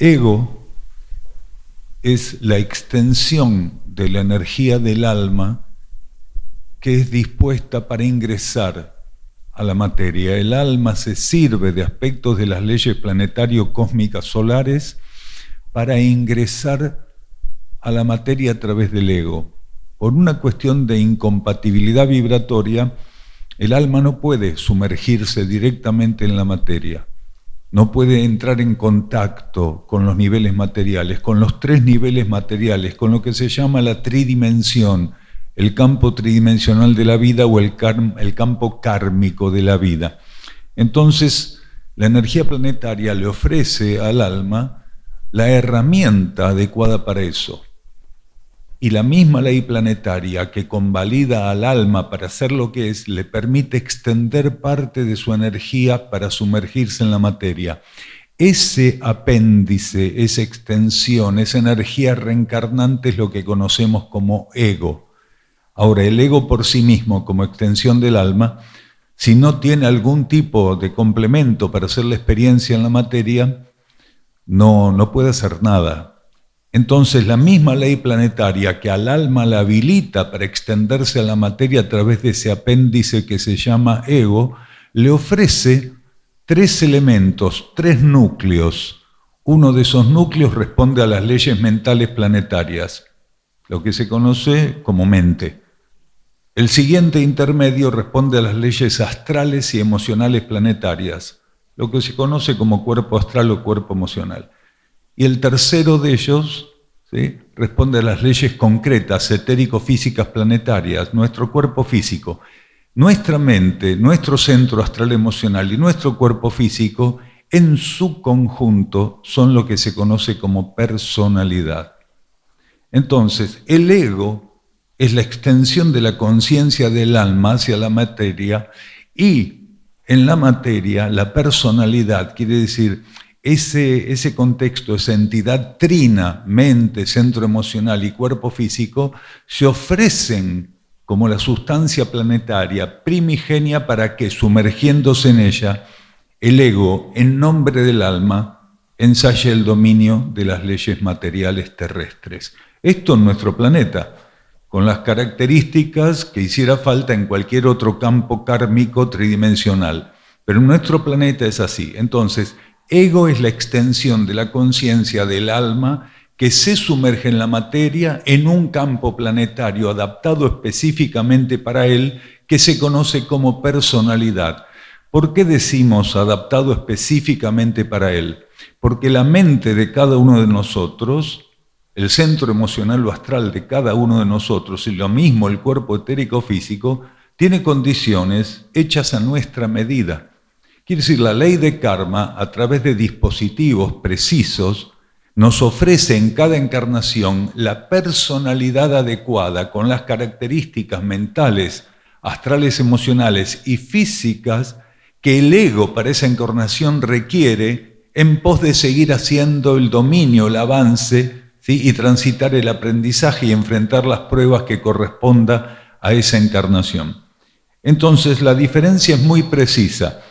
Ego es la extensión de la energía del alma que es dispuesta para ingresar a la materia. El alma se sirve de aspectos de las leyes planetario-cósmicas solares para ingresar a la materia a través del ego. Por una cuestión de incompatibilidad vibratoria, el alma no puede sumergirse directamente en la materia, no puede entrar en contacto con los niveles materiales, con los tres niveles materiales, con lo que se llama la tridimensión, el campo tridimensional de la vida o el campo kármico de la vida. Entonces, la energía planetaria le ofrece al alma la herramienta adecuada para eso. Y la misma ley planetaria que convalida al alma para ser lo que es, le permite extender parte de su energía para sumergirse en la materia. Ese apéndice, esa extensión, esa energía reencarnante es lo que conocemos como ego. Ahora, el ego por sí mismo, como extensión del alma, si no tiene algún tipo de complemento para hacer la experiencia en la materia, no puede hacer nada. Entonces, la misma ley planetaria que al alma la habilita para extenderse a la materia a través de ese apéndice que se llama ego, le ofrece tres elementos, tres núcleos. Uno de esos núcleos responde a las leyes mentales planetarias, lo que se conoce como mente. El siguiente intermedio responde a las leyes astrales y emocionales planetarias, lo que se conoce como cuerpo astral o cuerpo emocional. Y el tercero de ellos, ¿sí?, responde a las leyes concretas, etérico-físicas planetarias, nuestro cuerpo físico. Nuestra mente, nuestro centro astral emocional y nuestro cuerpo físico, en su conjunto, son lo que se conoce como personalidad. Entonces, el ego es la extensión de la conciencia del alma hacia la materia, y en la materia, la personalidad quiere decir ese contexto, esa entidad trina, mente, centro emocional y cuerpo físico, se ofrecen como la sustancia planetaria primigenia para que, sumergiéndose en ella, el ego, en nombre del alma, ensaye el dominio de las leyes materiales terrestres. Esto en nuestro planeta, con las características que hiciera falta en cualquier otro campo kármico tridimensional. Pero en nuestro planeta es así. Entonces, ego es la extensión de la conciencia del alma que se sumerge en la materia en un campo planetario adaptado específicamente para él, que se conoce como personalidad. ¿Por qué decimos adaptado específicamente para él? Porque la mente de cada uno de nosotros, el centro emocional o astral de cada uno de nosotros, y lo mismo el cuerpo etérico físico, tiene condiciones hechas a nuestra medida. Quiere decir, la ley de karma, a través de dispositivos precisos, nos ofrece en cada encarnación la personalidad adecuada con las características mentales, astrales, emocionales y físicas que el ego para esa encarnación requiere en pos de seguir haciendo el dominio, el avance, ¿sí?, y transitar el aprendizaje y enfrentar las pruebas que corresponda a esa encarnación. Entonces, la diferencia es muy precisa.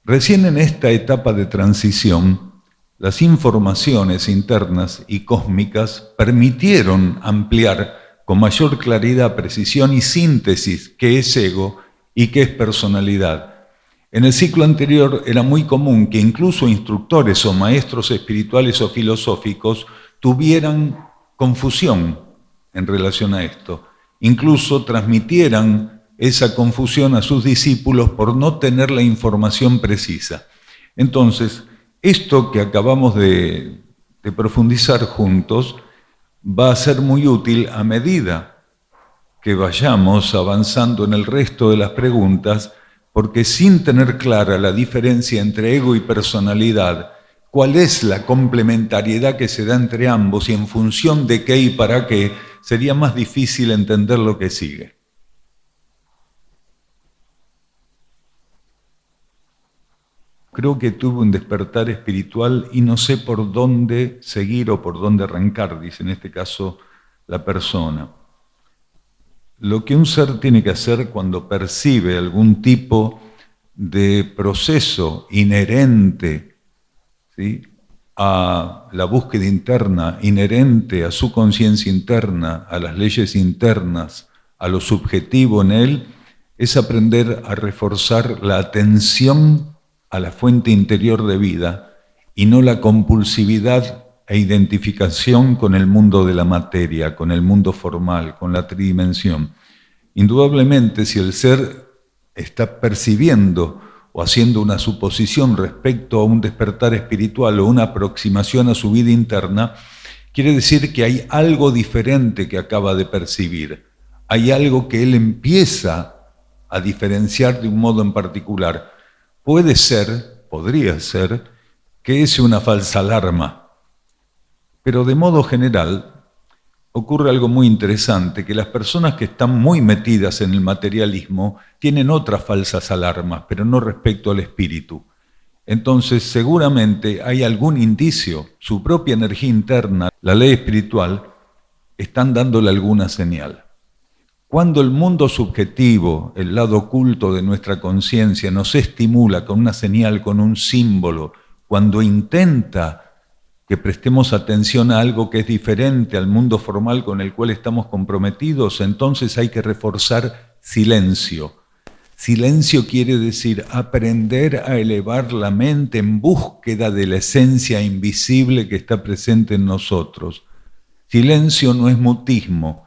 Recién en esta etapa de transición, las informaciones internas y cósmicas permitieron ampliar con mayor claridad, precisión y síntesis qué es ego y qué es personalidad. En el ciclo anterior era muy común que incluso instructores o maestros espirituales o filosóficos tuvieran confusión en relación a esto, incluso transmitieran esa confusión a sus discípulos por no tener la información precisa. Entonces, esto que acabamos de profundizar juntos va a ser muy útil a medida que vayamos avanzando en el resto de las preguntas, porque sin tener clara la diferencia entre ego y personalidad, cuál es la complementariedad que se da entre ambos y en función de qué y para qué, sería más difícil entender lo que sigue. Creo que tuve un despertar espiritual y no sé por dónde seguir o por dónde arrancar, dice en este caso la persona. Lo que un ser tiene que hacer cuando percibe algún tipo de proceso inherente, ¿sí?, a la búsqueda interna inherente a su conciencia interna, a las leyes internas, a lo subjetivo en él, es aprender a reforzar la atención a la fuente interior de vida y no la compulsividad e identificación con el mundo de la materia, con el mundo formal, con la tridimensión. Indudablemente, si el ser está percibiendo o haciendo una suposición respecto a un despertar espiritual o una aproximación a su vida interna, quiere decir que hay algo diferente que acaba de percibir. Hay algo que él empieza a diferenciar de un modo en particular. Puede ser, podría ser, que es una falsa alarma. Pero de modo general, ocurre algo muy interesante, que las personas que están muy metidas en el materialismo tienen otras falsas alarmas, pero no respecto al espíritu. Entonces, seguramente hay algún indicio, su propia energía interna, la ley espiritual, están dándole alguna señal. Cuando el mundo subjetivo, el lado oculto de nuestra conciencia, nos estimula con una señal, con un símbolo, cuando intenta que prestemos atención a algo que es diferente al mundo formal con el cual estamos comprometidos, entonces hay que reforzar silencio. Silencio quiere decir aprender a elevar la mente en búsqueda de la esencia invisible que está presente en nosotros. Silencio no es mutismo.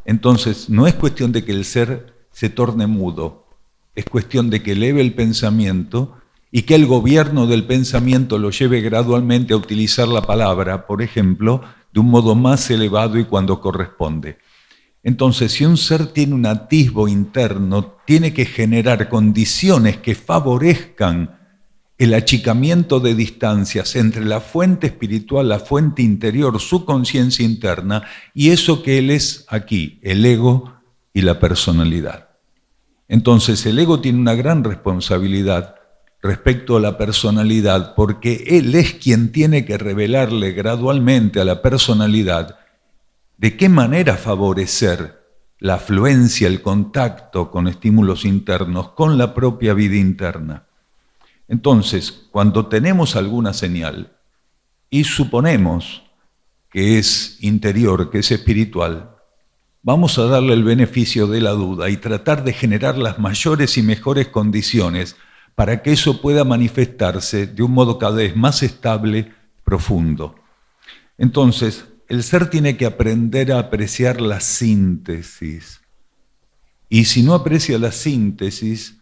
Entonces, no es cuestión de que el ser se torne mudo, es cuestión de que eleve el pensamiento y que el gobierno del pensamiento lo lleve gradualmente a utilizar la palabra, por ejemplo, de un modo más elevado y cuando corresponde. Entonces, si un ser tiene un atisbo interno, tiene que generar condiciones que favorezcan el achicamiento de distancias entre la fuente espiritual, la fuente interior, su conciencia interna, y eso que él es aquí, el ego y la personalidad. Entonces, el ego tiene una gran responsabilidad respecto a la personalidad, porque él es quien tiene que revelarle gradualmente a la personalidad de qué manera favorecer la afluencia, el contacto con estímulos internos, con la propia vida interna. Entonces, cuando tenemos alguna señal y suponemos que es interior, que es espiritual, vamos a darle el beneficio de la duda y tratar de generar las mayores y mejores condiciones para que eso pueda manifestarse de un modo cada vez más estable, profundo. Entonces, el ser tiene que aprender a apreciar la síntesis. Y si no aprecia la síntesis,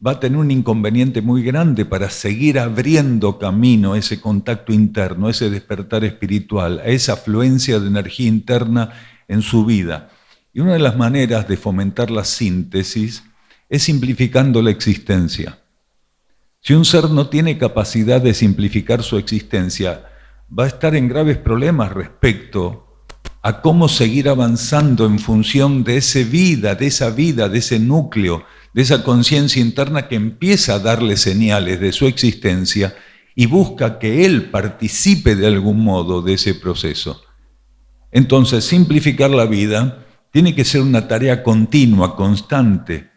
va a tener un inconveniente muy grande para seguir abriendo camino a ese contacto interno, a ese despertar espiritual, a esa afluencia de energía interna en su vida. Y una de las maneras de fomentar la síntesis es simplificando la existencia. Si un ser no tiene capacidad de simplificar su existencia, va a estar en graves problemas respecto a cómo seguir avanzando en función de esa vida, de ese núcleo, de esa conciencia interna que empieza a darle señales de su existencia y busca que él participe de algún modo de ese proceso. Entonces, simplificar la vida tiene que ser una tarea continua, constante.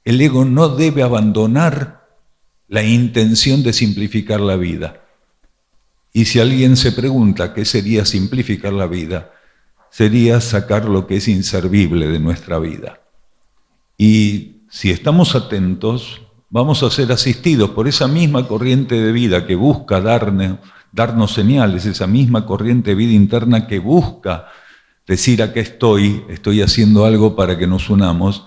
El ego no debe abandonar la intención de simplificar la vida. Y si alguien se pregunta qué sería simplificar la vida, sería sacar lo que es inservible de nuestra vida. Y si estamos atentos, vamos a ser asistidos por esa misma corriente de vida que busca darnos señales, esa misma corriente de vida interna que busca decir acá estoy haciendo algo para que nos unamos,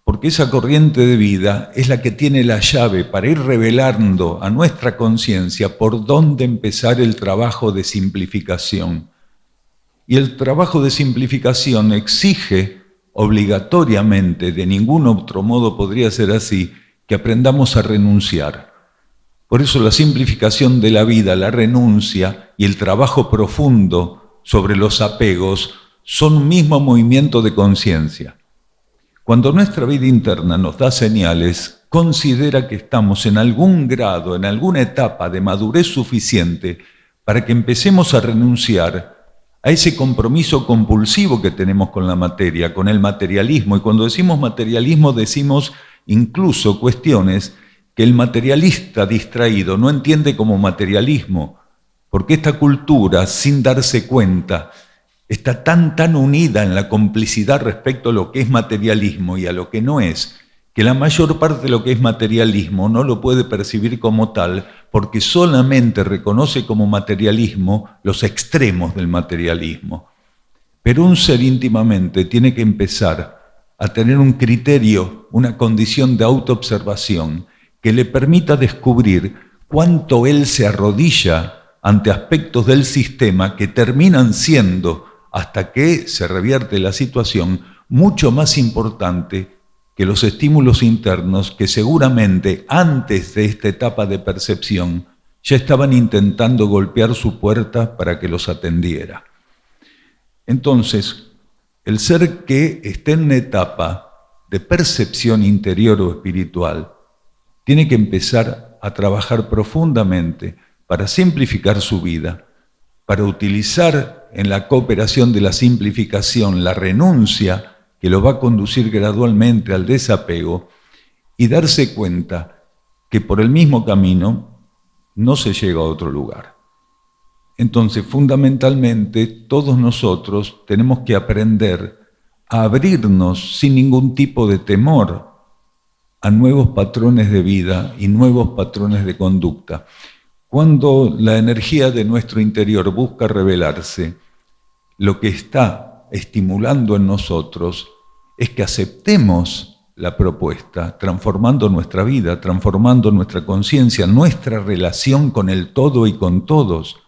porque esa corriente de vida es la que tiene la llave para ir revelando a nuestra conciencia por dónde empezar el trabajo de simplificación. Y el trabajo de simplificación exige obligatoriamente, de ningún otro modo podría ser así, que aprendamos a renunciar. Por eso la simplificación de la vida, la renuncia y el trabajo profundo sobre los apegos son un mismo movimiento de conciencia. Cuando nuestra vida interna nos da señales, considera que estamos en algún grado, en alguna etapa de madurez suficiente para que empecemos a renunciar a ese compromiso compulsivo que tenemos con la materia, con el materialismo. Y cuando decimos materialismo, decimos incluso cuestiones que el materialista distraído no entiende como materialismo, Porque esta cultura, sin darse cuenta, está tan unida en la complicidad respecto a lo que es materialismo y a lo que no es, que la mayor parte de lo que es materialismo no lo puede percibir como tal, porque solamente reconoce como materialismo los extremos del materialismo. Pero un ser íntimamente tiene que empezar a tener un criterio, una condición de autoobservación que le permita descubrir cuánto él se arrodilla ante aspectos del sistema que terminan siendo, hasta que se revierte la situación, mucho más importante que los estímulos internos que seguramente antes de esta etapa de percepción ya estaban intentando golpear su puerta para que los atendiera. Entonces, el ser que esté en una etapa de percepción interior o espiritual tiene que empezar a trabajar profundamente para simplificar su vida, para utilizar en la cooperación de la simplificación la renuncia que lo va a conducir gradualmente al desapego y darse cuenta que por el mismo camino no se llega a otro lugar. Entonces, fundamentalmente, todos nosotros tenemos que aprender a abrirnos sin ningún tipo de temor a nuevos patrones de vida y nuevos patrones de conducta. Cuando la energía de nuestro interior busca revelarse, lo que está estimulando en nosotros es que aceptemos la propuesta, transformando nuestra vida, transformando nuestra conciencia, nuestra relación con el todo y con todos,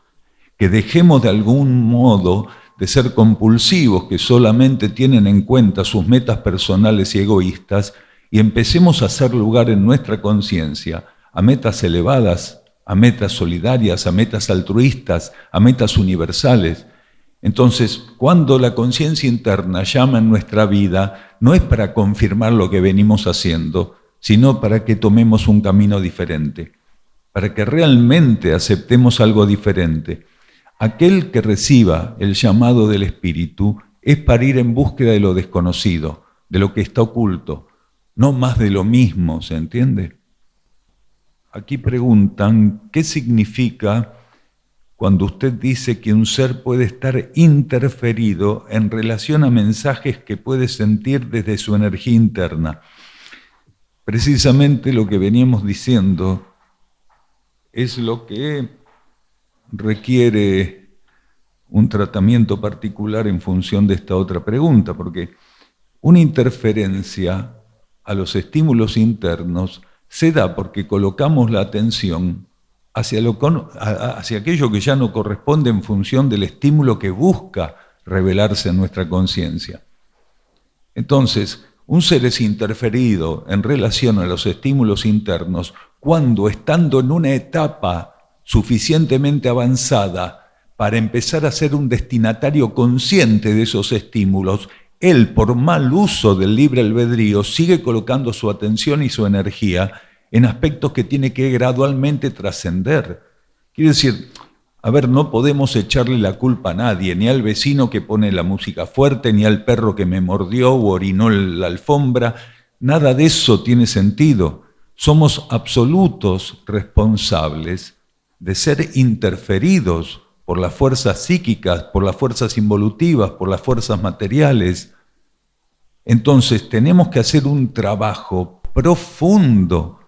que dejemos de algún modo de ser compulsivos, que solamente tienen en cuenta sus metas personales y egoístas, y empecemos a hacer lugar en nuestra conciencia a metas elevadas, a metas solidarias, a metas altruistas, a metas universales. Entonces, cuando la conciencia interna llama en nuestra vida, no es para confirmar lo que venimos haciendo, sino para que tomemos un camino diferente, para que realmente aceptemos algo diferente. Aquel que reciba el llamado del Espíritu es para ir en búsqueda de lo desconocido, de lo que está oculto, no más de lo mismo, ¿se entiende? Aquí preguntan, ¿qué significa cuando usted dice que un ser puede estar interferido en relación a mensajes que puede sentir desde su energía interna? Precisamente lo que veníamos diciendo es lo que requiere un tratamiento particular en función de esta otra pregunta, porque una interferencia a los estímulos internos se da porque colocamos la atención hacia aquello que ya no corresponde en función del estímulo que busca revelarse en nuestra conciencia. Entonces, un ser es interferido en relación a los estímulos internos cuando, estando en una etapa suficientemente avanzada para empezar a ser un destinatario consciente de esos estímulos, él, por mal uso del libre albedrío, sigue colocando su atención y su energía en aspectos que tiene que gradualmente trascender. Quiere decir, no podemos echarle la culpa a nadie, ni al vecino que pone la música fuerte, ni al perro que me mordió o orinó la alfombra. Nada de eso tiene sentido. Somos absolutos responsables de ser interferidos por las fuerzas psíquicas, por las fuerzas involutivas, por las fuerzas materiales. Entonces tenemos que hacer un trabajo profundo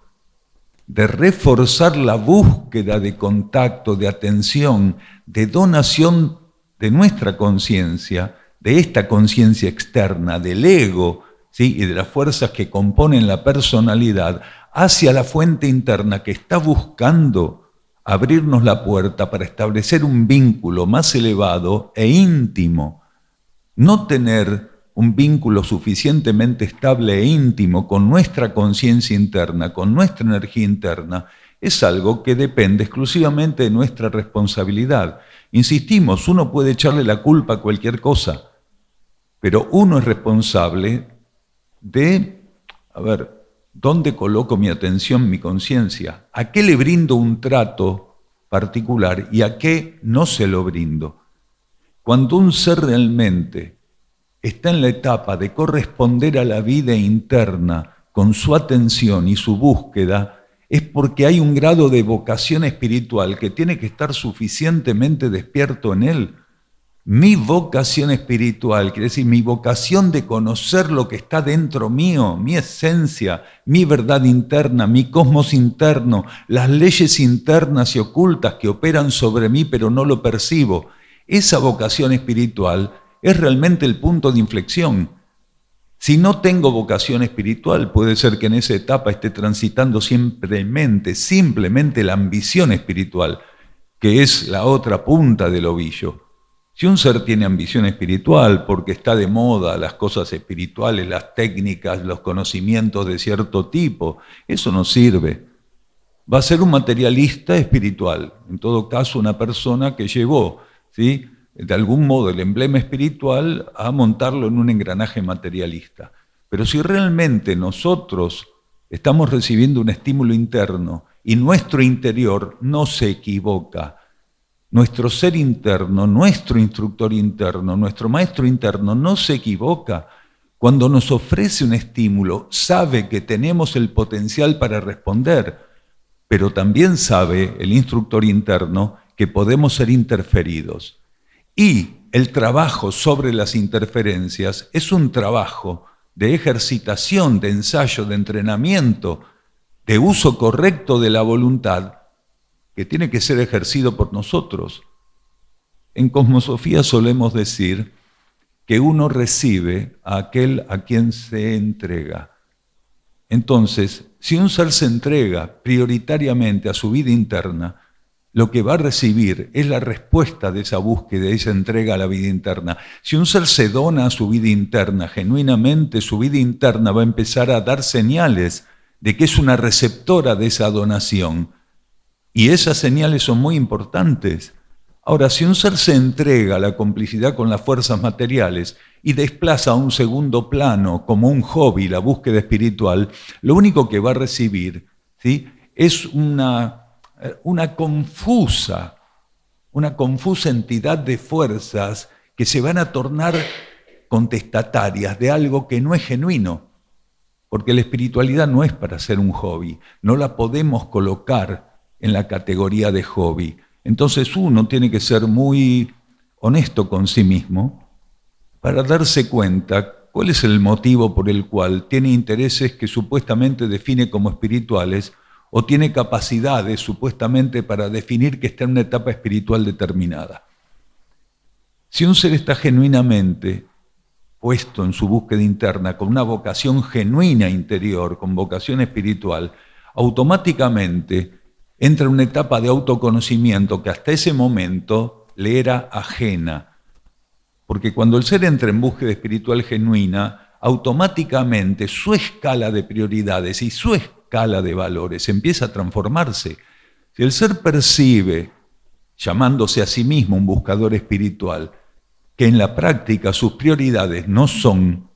de reforzar la búsqueda de contacto, de atención, de donación de nuestra conciencia, de esta conciencia externa, del ego, ¿sí? Y de las fuerzas que componen la personalidad, hacia la fuente interna que está buscando abrirnos la puerta para establecer un vínculo más elevado e íntimo. No tener un vínculo suficientemente estable e íntimo con nuestra conciencia interna, con nuestra energía interna, es algo que depende exclusivamente de nuestra responsabilidad. Insistimos, uno puede echarle la culpa a cualquier cosa, pero uno es responsable de, ¿dónde coloco mi atención, mi conciencia? ¿A qué le brindo un trato particular y a qué no se lo brindo? Cuando un ser realmente está en la etapa de corresponder a la vida interna con su atención y su búsqueda, es porque hay un grado de vocación espiritual que tiene que estar suficientemente despierto en él. Mi vocación espiritual, quiere decir mi vocación de conocer lo que está dentro mío, mi esencia, mi verdad interna, mi cosmos interno, las leyes internas y ocultas que operan sobre mí pero no lo percibo. Esa vocación espiritual es realmente el punto de inflexión. Si no tengo vocación espiritual, puede ser que en esa etapa esté transitando simplemente la ambición espiritual, que es la otra punta del ovillo. Si un ser tiene ambición espiritual porque está de moda las cosas espirituales, las técnicas, los conocimientos de cierto tipo, eso no sirve. Va a ser un materialista espiritual, en todo caso una persona que llevó, ¿sí?, de algún modo el emblema espiritual a montarlo en un engranaje materialista. Pero si realmente nosotros estamos recibiendo un estímulo interno y nuestro interior no se equivoca, nuestro ser interno, nuestro instructor interno, nuestro maestro interno no se equivoca, cuando nos ofrece un estímulo, sabe que tenemos el potencial para responder, pero también sabe el instructor interno que podemos ser interferidos. Y el trabajo sobre las interferencias es un trabajo de ejercitación, de ensayo, de entrenamiento, de uso correcto de la voluntad, que tiene que ser ejercido por nosotros. En Cosmosofía solemos decir que uno recibe a aquel a quien se entrega. Entonces, si un ser se entrega prioritariamente a su vida interna, lo que va a recibir es la respuesta de esa búsqueda, de esa entrega a la vida interna. Si un ser se dona a su vida interna, genuinamente su vida interna va a empezar a dar señales de que es una receptora de esa donación. Y esas señales son muy importantes. Ahora, si un ser se entrega a la complicidad con las fuerzas materiales y desplaza a un segundo plano como un hobby la búsqueda espiritual, lo único que va a recibir, ¿sí?, es una confusa entidad de fuerzas que se van a tornar contestatarias de algo que no es genuino, porque la espiritualidad no es para ser un hobby, no la podemos colocar en la categoría de hobby. Entonces uno tiene que ser muy honesto con sí mismo para darse cuenta cuál es el motivo por el cual tiene intereses que supuestamente define como espirituales o tiene capacidades supuestamente para definir que está en una etapa espiritual determinada. Si un ser está genuinamente puesto en su búsqueda interna, con una vocación genuina interior, con vocación espiritual, automáticamente entra en una etapa de autoconocimiento que hasta ese momento le era ajena. Porque cuando el ser entra en búsqueda espiritual genuina, automáticamente su escala de prioridades y su escala de valores empieza a transformarse. Si el ser percibe, llamándose a sí mismo un buscador espiritual, que en la práctica sus prioridades no son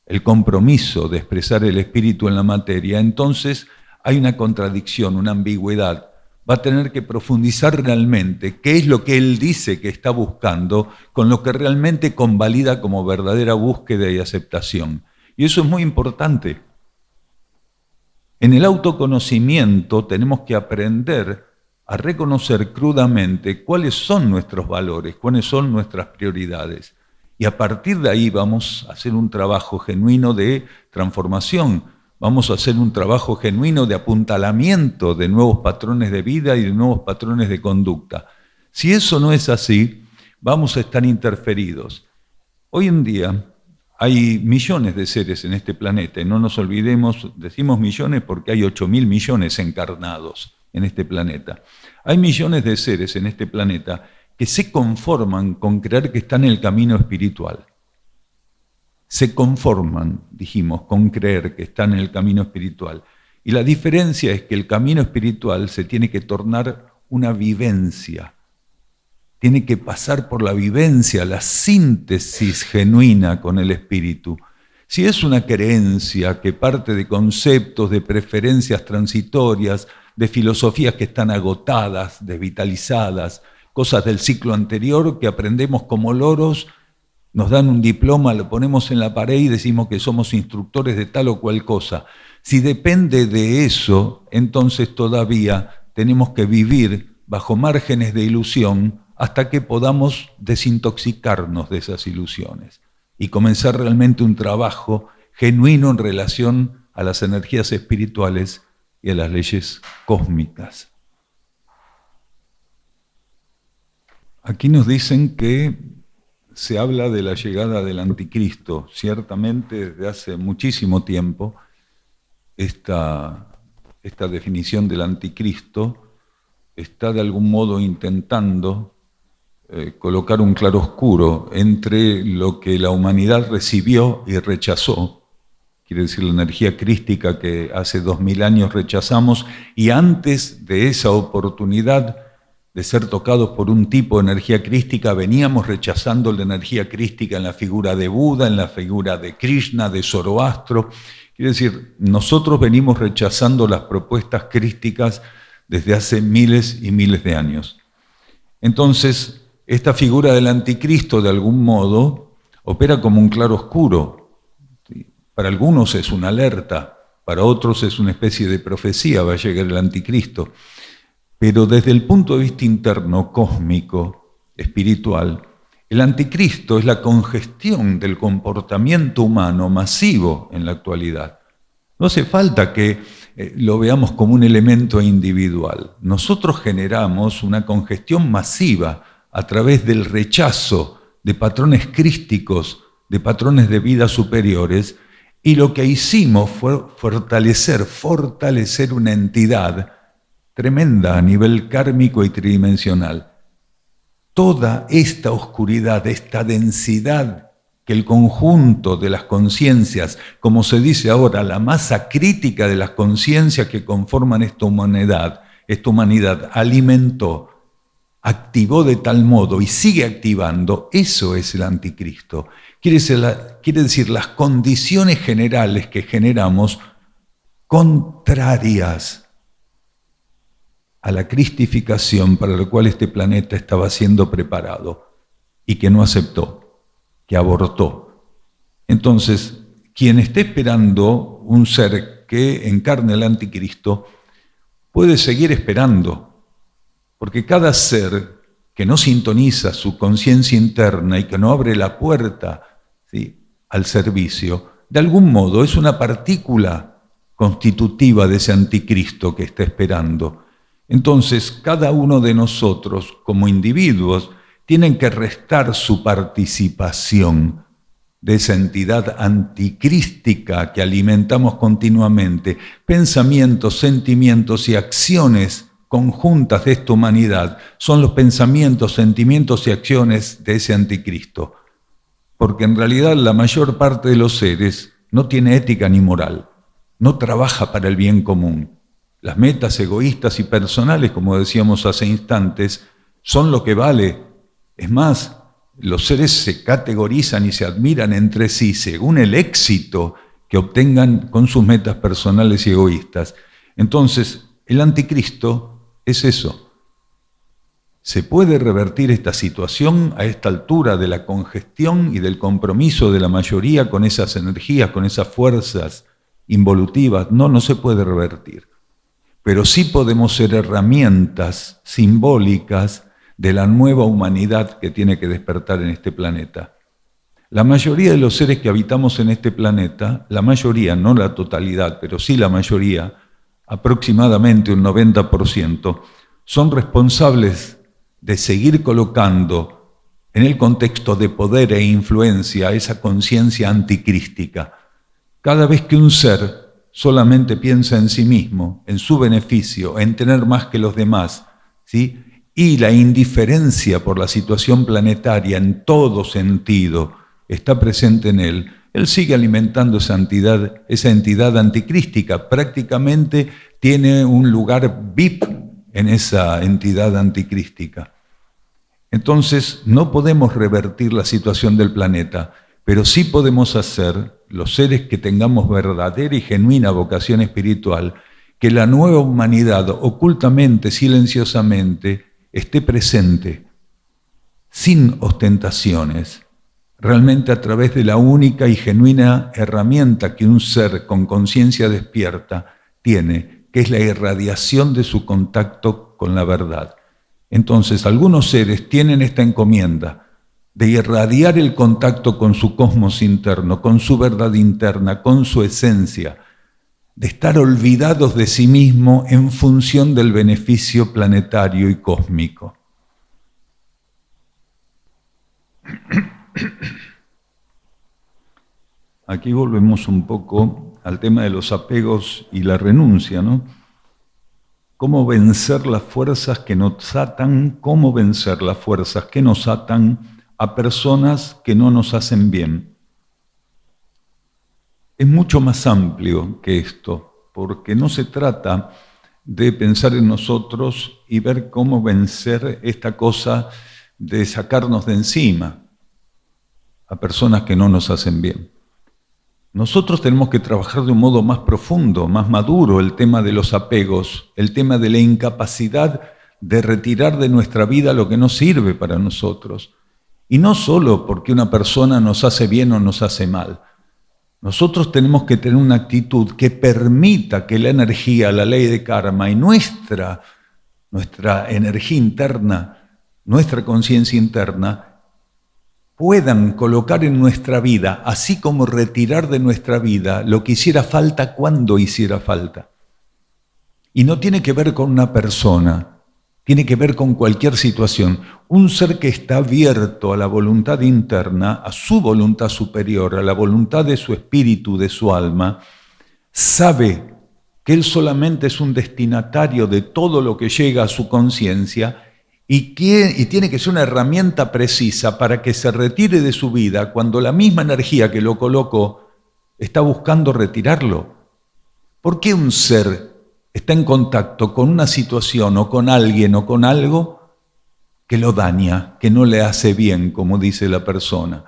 el compromiso de expresar el espíritu en la materia, entonces hay una contradicción, una ambigüedad. Va a tener que profundizar realmente qué es lo que él dice que está buscando con lo que realmente convalida como verdadera búsqueda y aceptación. Y eso es muy importante. En el autoconocimiento tenemos que aprender a reconocer crudamente cuáles son nuestros valores, cuáles son nuestras prioridades. Y a partir de ahí vamos a hacer un trabajo genuino de transformación, vamos a hacer un trabajo genuino de apuntalamiento de nuevos patrones de vida y de nuevos patrones de conducta. Si eso no es así, vamos a estar interferidos. Hoy en día hay millones de seres en este planeta, y no nos olvidemos, decimos millones porque hay 8.000 millones encarnados en este planeta. Hay millones de seres en este planeta que se conforman con creer que están en el camino espiritual. Se conforman, dijimos, con creer que están en el camino espiritual. Y la diferencia es que el camino espiritual se tiene que tornar una vivencia. Tiene que pasar por la vivencia, la síntesis genuina con el espíritu. Si es una creencia que parte de conceptos, de preferencias transitorias, de filosofías que están agotadas, desvitalizadas, cosas del ciclo anterior que aprendemos como loros, nos dan un diploma, lo ponemos en la pared y decimos que somos instructores de tal o cual cosa. Si depende de eso, entonces todavía tenemos que vivir bajo márgenes de ilusión hasta que podamos desintoxicarnos de esas ilusiones y comenzar realmente un trabajo genuino en relación a las energías espirituales y a las leyes cósmicas. Aquí nos dicen que se habla de la llegada del anticristo. Ciertamente desde hace muchísimo tiempo esta definición del anticristo está de algún modo intentando colocar un claroscuro entre lo que la humanidad recibió y rechazó, quiere decir la energía crística que hace 2000 años rechazamos, y antes de esa oportunidad de ser tocados por un tipo de energía crística, veníamos rechazando la energía crística en la figura de Buda, en la figura de Krishna, de Zoroastro. Quiere decir, nosotros venimos rechazando las propuestas crísticas desde hace miles y miles de años. Entonces, esta figura del anticristo, de algún modo, opera como un claroscuro. Para algunos es una alerta, para otros es una especie de profecía, va a llegar el anticristo. Pero desde el punto de vista interno, cósmico, espiritual, el anticristo es la congestión del comportamiento humano masivo en la actualidad. No hace falta que lo veamos como un elemento individual. Nosotros generamos una congestión masiva a través del rechazo de patrones crísticos, de patrones de vida superiores, y lo que hicimos fue fortalecer una entidad tremenda a nivel kármico y tridimensional. Toda esta oscuridad, esta densidad que el conjunto de las conciencias, como se dice ahora, la masa crítica de las conciencias que conforman esta humanidad alimentó, activó de tal modo y sigue activando, eso es el anticristo. Quiere decir las condiciones generales que generamos contrarias a la cristificación para la cual este planeta estaba siendo preparado y que no aceptó, que abortó. Entonces, quien esté esperando un ser que encarne el anticristo puede seguir esperando, porque cada ser que no sintoniza su conciencia interna y que no abre la puerta, ¿sí?, al servicio, de algún modo es una partícula constitutiva de ese anticristo que está esperando. Entonces, cada uno de nosotros, como individuos, tienen que restar su participación de esa entidad anticrística que alimentamos continuamente. Pensamientos, sentimientos y acciones conjuntas de esta humanidad son los pensamientos, sentimientos y acciones de ese anticristo. Porque en realidad la mayor parte de los seres no tiene ética ni moral, no trabaja para el bien común. Las metas egoístas y personales, como decíamos hace instantes, son lo que vale. Es más, los seres se categorizan y se admiran entre sí según el éxito que obtengan con sus metas personales y egoístas. Entonces, el anticristo es eso. ¿Se puede revertir esta situación a esta altura de la congestión y del compromiso de la mayoría con esas energías, con esas fuerzas involutivas? No, no se puede revertir. Pero sí podemos ser herramientas simbólicas de la nueva humanidad que tiene que despertar en este planeta. La mayoría de los seres que habitamos en este planeta, la mayoría, no la totalidad, pero sí la mayoría, aproximadamente un 90%, son responsables de seguir colocando en el contexto de poder e influencia esa conciencia anticrística. Cada vez que un ser solamente piensa en sí mismo, en su beneficio, en tener más que los demás, ¿sí?, y la indiferencia por la situación planetaria en todo sentido está presente en él, él sigue alimentando esa entidad anticrística. Prácticamente tiene un lugar VIP en esa entidad anticrística. Entonces, no podemos revertir la situación del planeta, pero sí podemos hacer, los seres que tengamos verdadera y genuina vocación espiritual, que la nueva humanidad, ocultamente, silenciosamente, esté presente, sin ostentaciones, realmente a través de la única y genuina herramienta que un ser con conciencia despierta tiene, que es la irradiación de su contacto con la verdad. Entonces, algunos seres tienen esta encomienda de irradiar el contacto con su cosmos interno, con su verdad interna, con su esencia, de estar olvidados de sí mismo en función del beneficio planetario y cósmico. Aquí volvemos un poco al tema de los apegos y la renuncia, ¿no? Cómo vencer las fuerzas que nos atan, cómo vencer las fuerzas que nos atan a personas que no nos hacen bien. Es mucho más amplio que esto, porque no se trata de pensar en nosotros y ver cómo vencer esta cosa de sacarnos de encima a personas que no nos hacen bien. Nosotros tenemos que trabajar de un modo más profundo, más maduro, el tema de los apegos, el tema de la incapacidad de retirar de nuestra vida lo que no sirve para nosotros. Y no solo porque una persona nos hace bien o nos hace mal. Nosotros tenemos que tener una actitud que permita que la energía, la ley de karma y nuestra energía interna, nuestra conciencia interna, puedan colocar en nuestra vida, así como retirar de nuestra vida lo que hiciera falta cuando hiciera falta. Y no tiene que ver con una persona, tiene que ver con cualquier situación. Un ser que está abierto a la voluntad interna, a su voluntad superior, a la voluntad de su espíritu, de su alma, sabe que él solamente es un destinatario de todo lo que llega a su conciencia y tiene que ser una herramienta precisa para que se retire de su vida cuando la misma energía que lo colocó está buscando retirarlo. ¿Por qué un ser está en contacto con una situación o con alguien o con algo que lo daña, que no le hace bien, como dice la persona?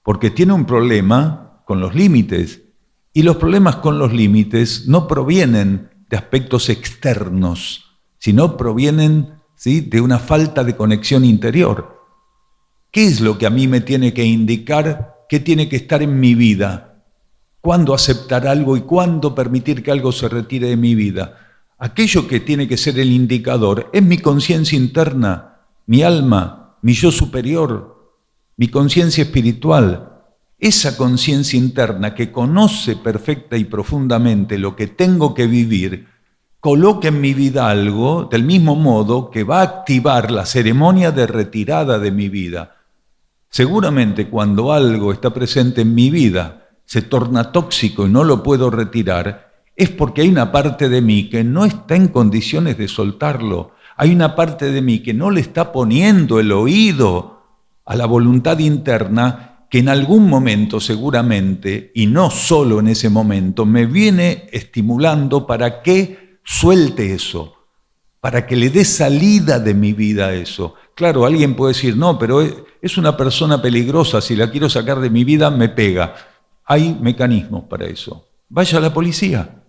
Porque tiene un problema con los límites, y los problemas con los límites no provienen de aspectos externos, sino provienen, ¿sí?, de una falta de conexión interior. ¿Qué es lo que a mí me tiene que indicar qué tiene que estar en mi vida? ¿Cuándo aceptar algo y cuándo permitir que algo se retire de mi vida? Aquello que tiene que ser el indicador es mi conciencia interna, mi alma, mi yo superior, mi conciencia espiritual. Esa conciencia interna que conoce perfecta y profundamente lo que tengo que vivir, coloca en mi vida algo del mismo modo que va a activar la ceremonia de retirada de mi vida. Seguramente cuando algo está presente en mi vida, se torna tóxico y no lo puedo retirar, es porque hay una parte de mí que no está en condiciones de soltarlo. Hay una parte de mí que no le está poniendo el oído a la voluntad interna que en algún momento seguramente, y no solo en ese momento, me viene estimulando para que suelte eso, para que le dé salida de mi vida a eso. Claro, alguien puede decir, no, pero es una persona peligrosa, si la quiero sacar de mi vida me pega. Hay mecanismos para eso. Vaya a la policía.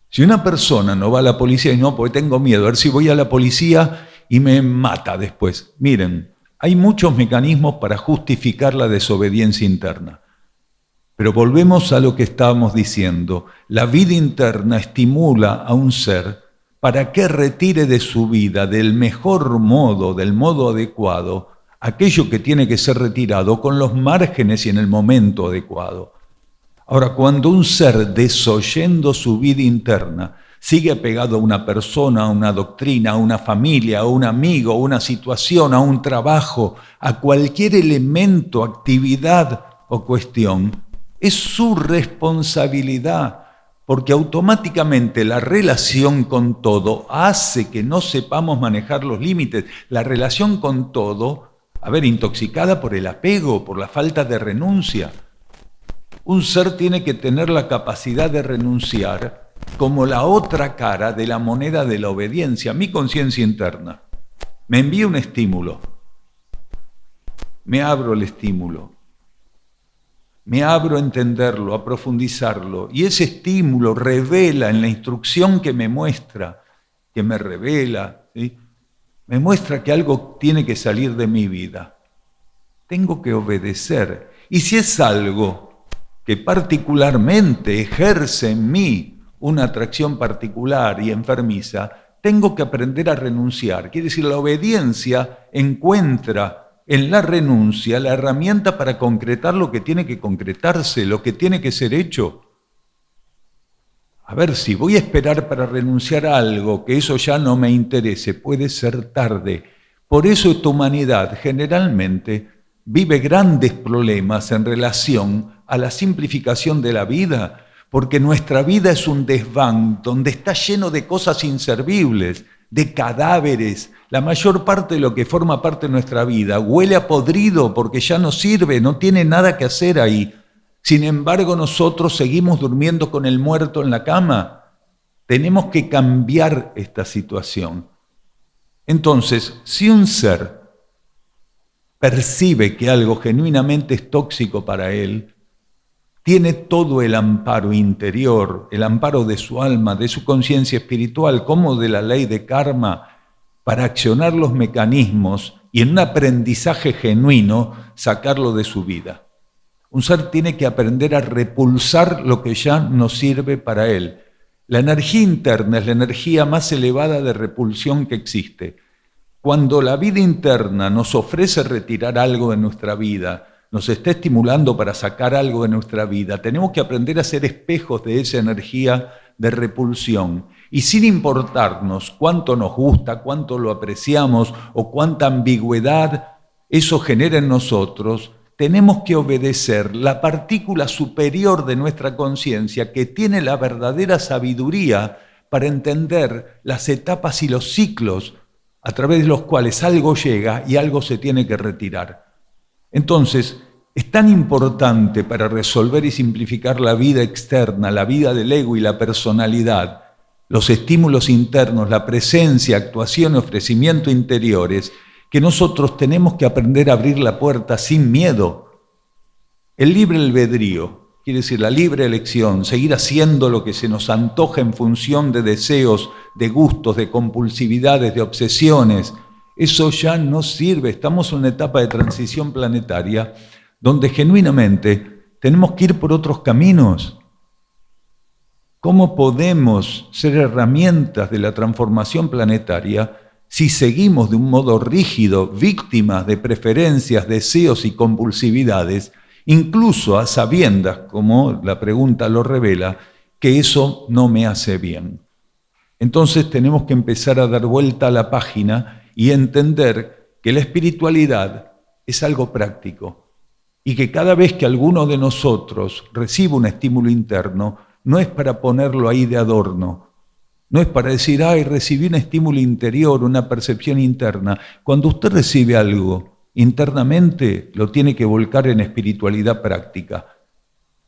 Si una persona no va a la policía y no, porque tengo miedo, a ver si voy a la policía y me mata después. Miren, hay muchos mecanismos para justificar la desobediencia interna. Pero volvemos a lo que estábamos diciendo. La vida interna estimula a un ser para que retire de su vida del mejor modo, del modo adecuado, aquello que tiene que ser retirado con los márgenes y en el momento adecuado. Ahora, cuando un ser, desoyendo su vida interna, sigue apegado a una persona, a una doctrina, a una familia, a un amigo, a una situación, a un trabajo, a cualquier elemento, actividad o cuestión, es su responsabilidad, porque automáticamente la relación con todo hace que no sepamos manejar los límites. La relación con todo, intoxicada por el apego, por la falta de renuncia. Un ser tiene que tener la capacidad de renunciar como la otra cara de la moneda de la obediencia. Mi conciencia interna me envía un estímulo, me abro el estímulo, me abro a entenderlo, a profundizarlo, y ese estímulo revela en la instrucción que me muestra, que me revela, ¿sí?, me muestra que algo tiene que salir de mi vida. Tengo que obedecer. Y si es algo que particularmente ejerce en mí una atracción particular y enfermiza, tengo que aprender a renunciar. Quiere decir, la obediencia encuentra en la renuncia la herramienta para concretar lo que tiene que concretarse, lo que tiene que ser hecho. A ver, si voy a esperar para renunciar a algo, que eso ya no me interese, puede ser tarde. Por eso esta humanidad generalmente vive grandes problemas en relación a la simplificación de la vida, porque nuestra vida es un desván donde está lleno de cosas inservibles, de cadáveres. La mayor parte de lo que forma parte de nuestra vida huele a podrido porque ya no sirve, no tiene nada que hacer ahí. Sin embargo, nosotros seguimos durmiendo con el muerto en la cama. Tenemos que cambiar esta situación. Entonces, si un ser percibe que algo genuinamente es tóxico para él, tiene todo el amparo interior, el amparo de su alma, de su conciencia espiritual, como de la ley de karma, para accionar los mecanismos y en un aprendizaje genuino sacarlo de su vida. Un ser tiene que aprender a repulsar lo que ya no sirve para él. La energía interna es la energía más elevada de repulsión que existe. Cuando la vida interna nos ofrece retirar algo de nuestra vida, nos está estimulando para sacar algo de nuestra vida, tenemos que aprender a ser espejos de esa energía de repulsión. Y sin importarnos cuánto nos gusta, cuánto lo apreciamos o cuánta ambigüedad eso genera en nosotros, tenemos que obedecer la partícula superior de nuestra conciencia que tiene la verdadera sabiduría para entender las etapas y los ciclos a través de los cuales algo llega y algo se tiene que retirar. Entonces, es tan importante para resolver y simplificar la vida externa, la vida del ego y la personalidad, los estímulos internos, la presencia, actuación y ofrecimiento interiores, que nosotros tenemos que aprender a abrir la puerta sin miedo. El libre albedrío, quiere decir la libre elección, seguir haciendo lo que se nos antoja en función de deseos, de gustos, de compulsividades, de obsesiones, eso ya no sirve. Estamos en una etapa de transición planetaria donde genuinamente tenemos que ir por otros caminos. ¿Cómo podemos ser herramientas de la transformación planetaria si seguimos de un modo rígido, víctimas de preferencias, deseos y compulsividades, incluso a sabiendas, como la pregunta lo revela, que eso no me hace bien? Entonces tenemos que empezar a dar vuelta a la página y entender que la espiritualidad es algo práctico y que cada vez que alguno de nosotros recibe un estímulo interno, no es para ponerlo ahí de adorno, no es para decir, ay, recibí un estímulo interior, una percepción interna. Cuando usted recibe algo internamente, lo tiene que volcar en espiritualidad práctica.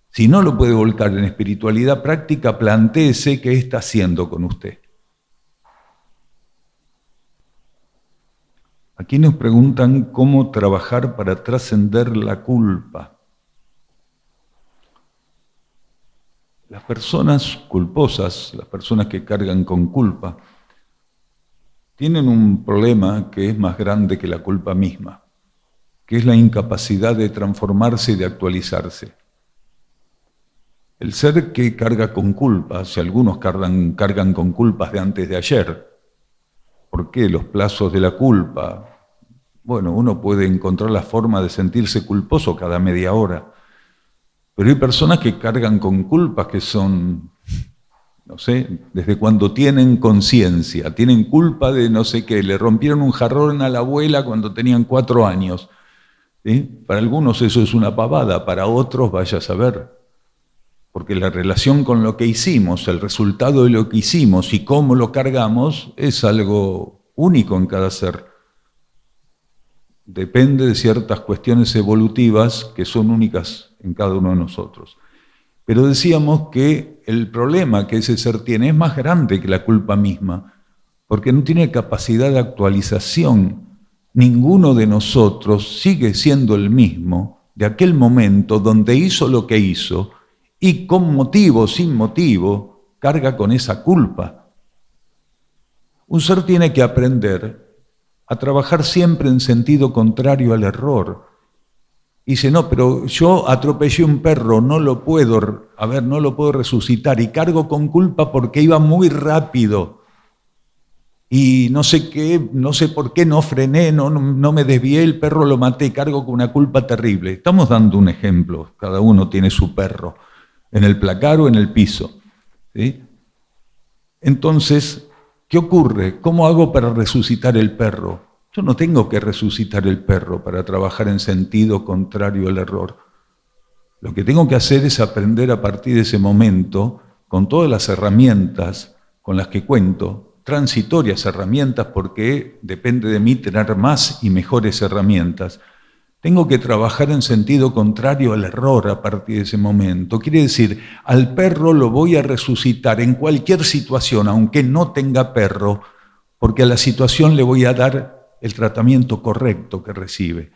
Si no lo puede volcar en espiritualidad práctica, plantéese qué está haciendo con usted. Aquí nos preguntan cómo trabajar para trascender la culpa. Las personas culposas, las personas que cargan con culpa, tienen un problema que es más grande que la culpa misma, que es la incapacidad de transformarse y de actualizarse. El ser que carga con culpa, si algunos cargan con culpas de antes de ayer, ¿por qué los plazos de la culpa? Bueno, uno puede encontrar la forma de sentirse culposo cada media hora, pero hay personas que cargan con culpas que son, no sé, desde cuando tienen conciencia, tienen culpa de no sé qué, le rompieron un jarrón a la abuela cuando tenían 4 años. ¿Sí? Para algunos eso es una pavada, para otros vaya a saber. Porque la relación con lo que hicimos, el resultado de lo que hicimos y cómo lo cargamos es algo único en cada ser. Depende de ciertas cuestiones evolutivas que son únicas en cada uno de nosotros. Pero decíamos que el problema que ese ser tiene es más grande que la culpa misma, porque no tiene capacidad de actualización. Ninguno de nosotros sigue siendo el mismo de aquel momento donde hizo lo que hizo y con motivo o sin motivo carga con esa culpa. Un ser tiene que aprender a trabajar siempre en sentido contrario al error. Y dice, no, pero yo atropellé un perro, no lo puedo, no lo puedo resucitar y cargo con culpa porque iba muy rápido. Y no sé qué, no sé por qué no frené, no me desvié, el perro lo maté, cargo con una culpa terrible. Estamos dando un ejemplo, cada uno tiene su perro, en el placar o en el piso, ¿sí? Entonces, ¿qué ocurre? ¿Cómo hago para resucitar el perro? Yo no tengo que resucitar el perro para trabajar en sentido contrario al error. Lo que tengo que hacer es aprender a partir de ese momento, con todas las herramientas con las que cuento, transitorias herramientas, porque depende de mí tener más y mejores herramientas. Tengo que trabajar en sentido contrario al error a partir de ese momento. Quiere decir, al perro lo voy a resucitar en cualquier situación, aunque no tenga perro, porque a la situación le voy a dar el tratamiento correcto que recibe.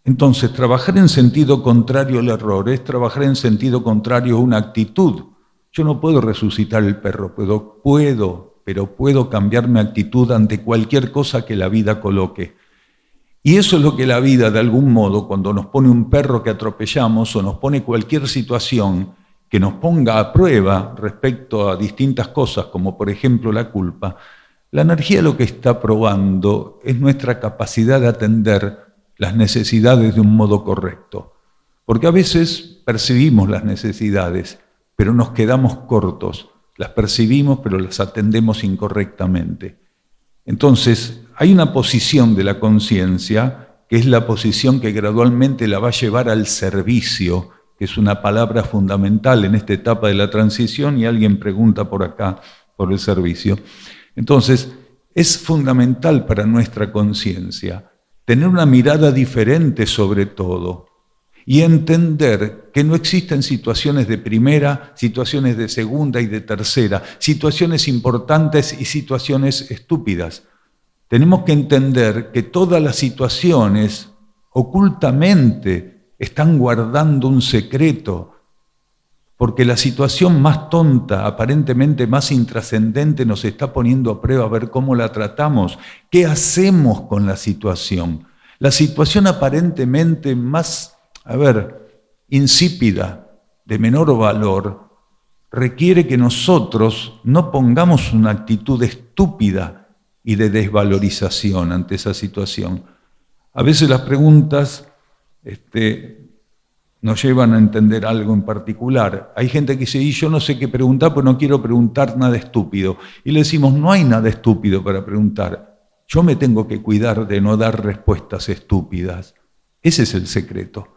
Entonces, trabajar en sentido contrario al error es trabajar en sentido contrario a una actitud. Yo no puedo resucitar el perro, pero puedo cambiar mi actitud ante cualquier cosa que la vida coloque. Y eso es lo que la vida, de algún modo, cuando nos pone un perro que atropellamos o nos pone cualquier situación que nos ponga a prueba respecto a distintas cosas, como por ejemplo la culpa, la energía lo que está probando es nuestra capacidad de atender las necesidades de un modo correcto. Porque a veces percibimos las necesidades, pero nos quedamos cortos. Las percibimos, pero las atendemos incorrectamente. Entonces, hay una posición de la conciencia, que es la posición que gradualmente la va a llevar al servicio, que es una palabra fundamental en esta etapa de la transición, y alguien pregunta por acá, por el servicio. Entonces, es fundamental para nuestra conciencia tener una mirada diferente sobre todo y entender que no existen situaciones de primera, situaciones de segunda y de tercera, situaciones importantes y situaciones estúpidas. Tenemos que entender que todas las situaciones ocultamente están guardando un secreto, porque la situación más tonta, aparentemente más intrascendente, nos está poniendo a prueba a ver cómo la tratamos, qué hacemos con la situación. La situación aparentemente más, insípida, de menor valor, requiere que nosotros no pongamos una actitud estúpida y de desvalorización ante esa situación. A veces las preguntas nos llevan a entender algo en particular. Hay gente que dice, y yo no sé qué preguntar, pues no quiero preguntar nada estúpido. Y le decimos, no hay nada estúpido para preguntar. Yo me tengo que cuidar de no dar respuestas estúpidas. Ese es el secreto.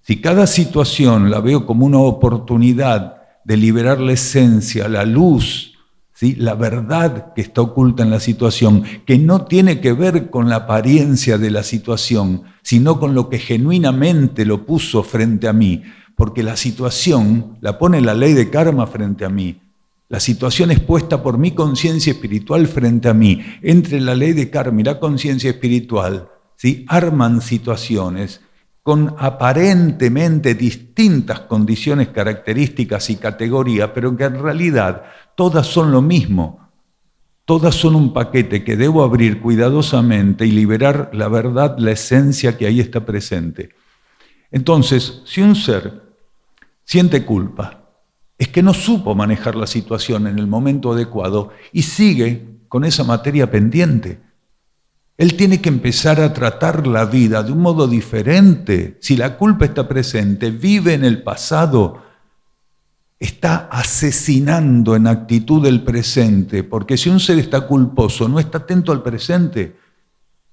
Si cada situación la veo como una oportunidad de liberar la esencia, la luz, ¿sí?, la verdad que está oculta en la situación, que no tiene que ver con la apariencia de la situación, sino con lo que genuinamente lo puso frente a mí, porque la situación la pone la ley de karma frente a mí. La situación es puesta por mi conciencia espiritual frente a mí. Entre la ley de karma y la conciencia espiritual, ¿sí?, arman situaciones con aparentemente distintas condiciones, características y categorías, pero que en realidad todas son lo mismo. Todas son un paquete que debo abrir cuidadosamente y liberar la verdad, la esencia que ahí está presente. Entonces, si un ser siente culpa, es que no supo manejar la situación en el momento adecuado y sigue con esa materia pendiente. Él tiene que empezar a tratar la vida de un modo diferente. Si la culpa está presente, vive en el pasado, está asesinando en actitud el presente, porque si un ser está culposo, no está atento al presente,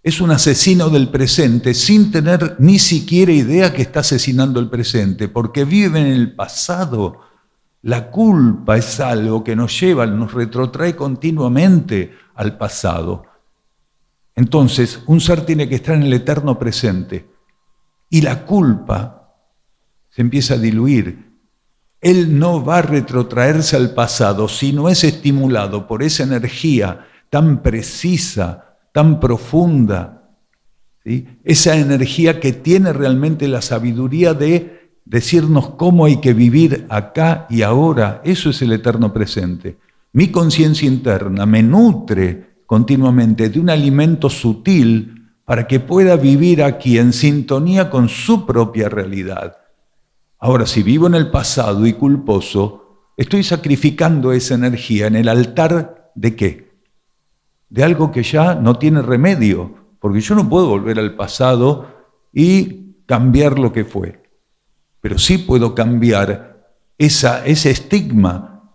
es un asesino del presente sin tener ni siquiera idea que está asesinando el presente, porque vive en el pasado. La culpa es algo que nos lleva, nos retrotrae continuamente al pasado. Entonces, un ser tiene que estar en el eterno presente y la culpa se empieza a diluir. Él no va a retrotraerse al pasado si no es estimulado por esa energía tan precisa, tan profunda, ¿sí?, esa energía que tiene realmente la sabiduría de decirnos cómo hay que vivir acá y ahora. Eso es el eterno presente. Mi conciencia interna me nutre continuamente de un alimento sutil para que pueda vivir aquí en sintonía con su propia realidad. Ahora, si vivo en el pasado y culposo, estoy sacrificando esa energía en el altar ¿de qué? De algo que ya no tiene remedio, porque yo no puedo volver al pasado y cambiar lo que fue. Pero sí puedo cambiar ese estigma,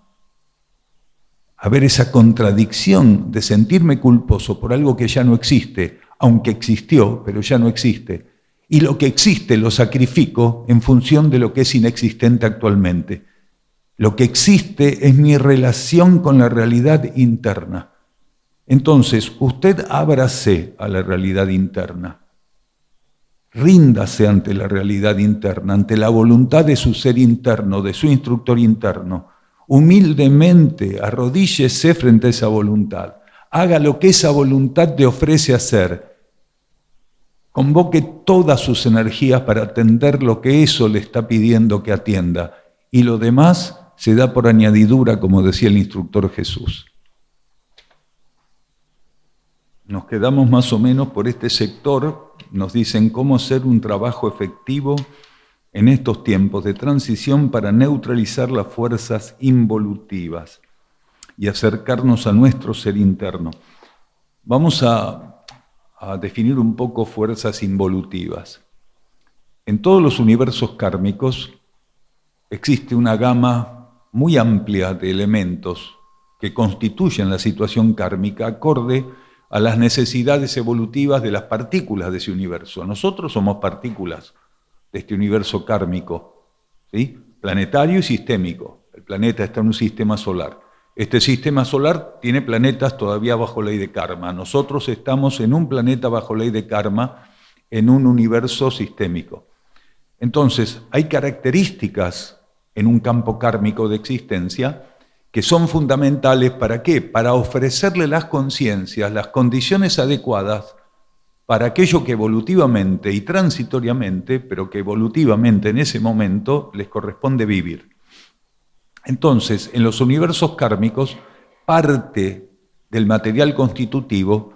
a ver esa contradicción de sentirme culposo por algo que ya no existe, aunque existió, pero ya no existe. Y lo que existe lo sacrifico en función de lo que es inexistente actualmente. Lo que existe es mi relación con la realidad interna. Entonces, usted ábrase a la realidad interna. Ríndase ante la realidad interna, ante la voluntad de su ser interno, de su instructor interno. Humildemente arrodíllese frente a esa voluntad. Haga lo que esa voluntad le ofrece hacer. Convoque todas sus energías para atender lo que eso le está pidiendo que atienda. Y lo demás se da por añadidura, como decía el instructor Jesús. Nos quedamos más o menos por este sector. Nos dicen cómo hacer un trabajo efectivo en estos tiempos de transición para neutralizar las fuerzas involutivas y acercarnos a nuestro ser interno. Vamos a definir un poco fuerzas involutivas. En todos los universos kármicos existe una gama muy amplia de elementos que constituyen la situación kármica acorde a las necesidades evolutivas de las partículas de ese universo. Nosotros somos partículas de este universo kármico, ¿sí? Planetario y sistémico. El planeta está en un sistema solar. Este sistema solar tiene planetas todavía bajo ley de karma. Nosotros estamos en un planeta bajo ley de karma, en un universo sistémico. Entonces, hay características en un campo kármico de existencia que son fundamentales, ¿para qué? Para ofrecerle las conciencias, las condiciones adecuadas para aquello que evolutivamente y transitoriamente, pero que evolutivamente en ese momento les corresponde vivir. Entonces, en los universos kármicos, parte del material constitutivo,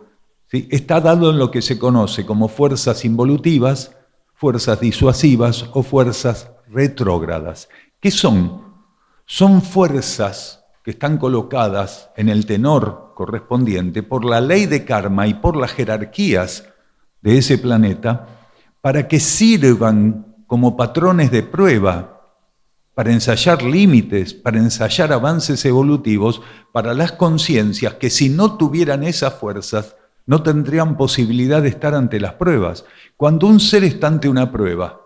¿sí?, está dado en lo que se conoce como fuerzas involutivas, fuerzas disuasivas o fuerzas retrógradas. ¿Qué son? Son fuerzas que están colocadas en el tenor correspondiente por la ley de karma y por las jerarquías de ese planeta para que sirvan como patrones de prueba, para ensayar límites, para ensayar avances evolutivos para las conciencias que si no tuvieran esas fuerzas no tendrían posibilidad de estar ante las pruebas. Cuando un ser está ante una prueba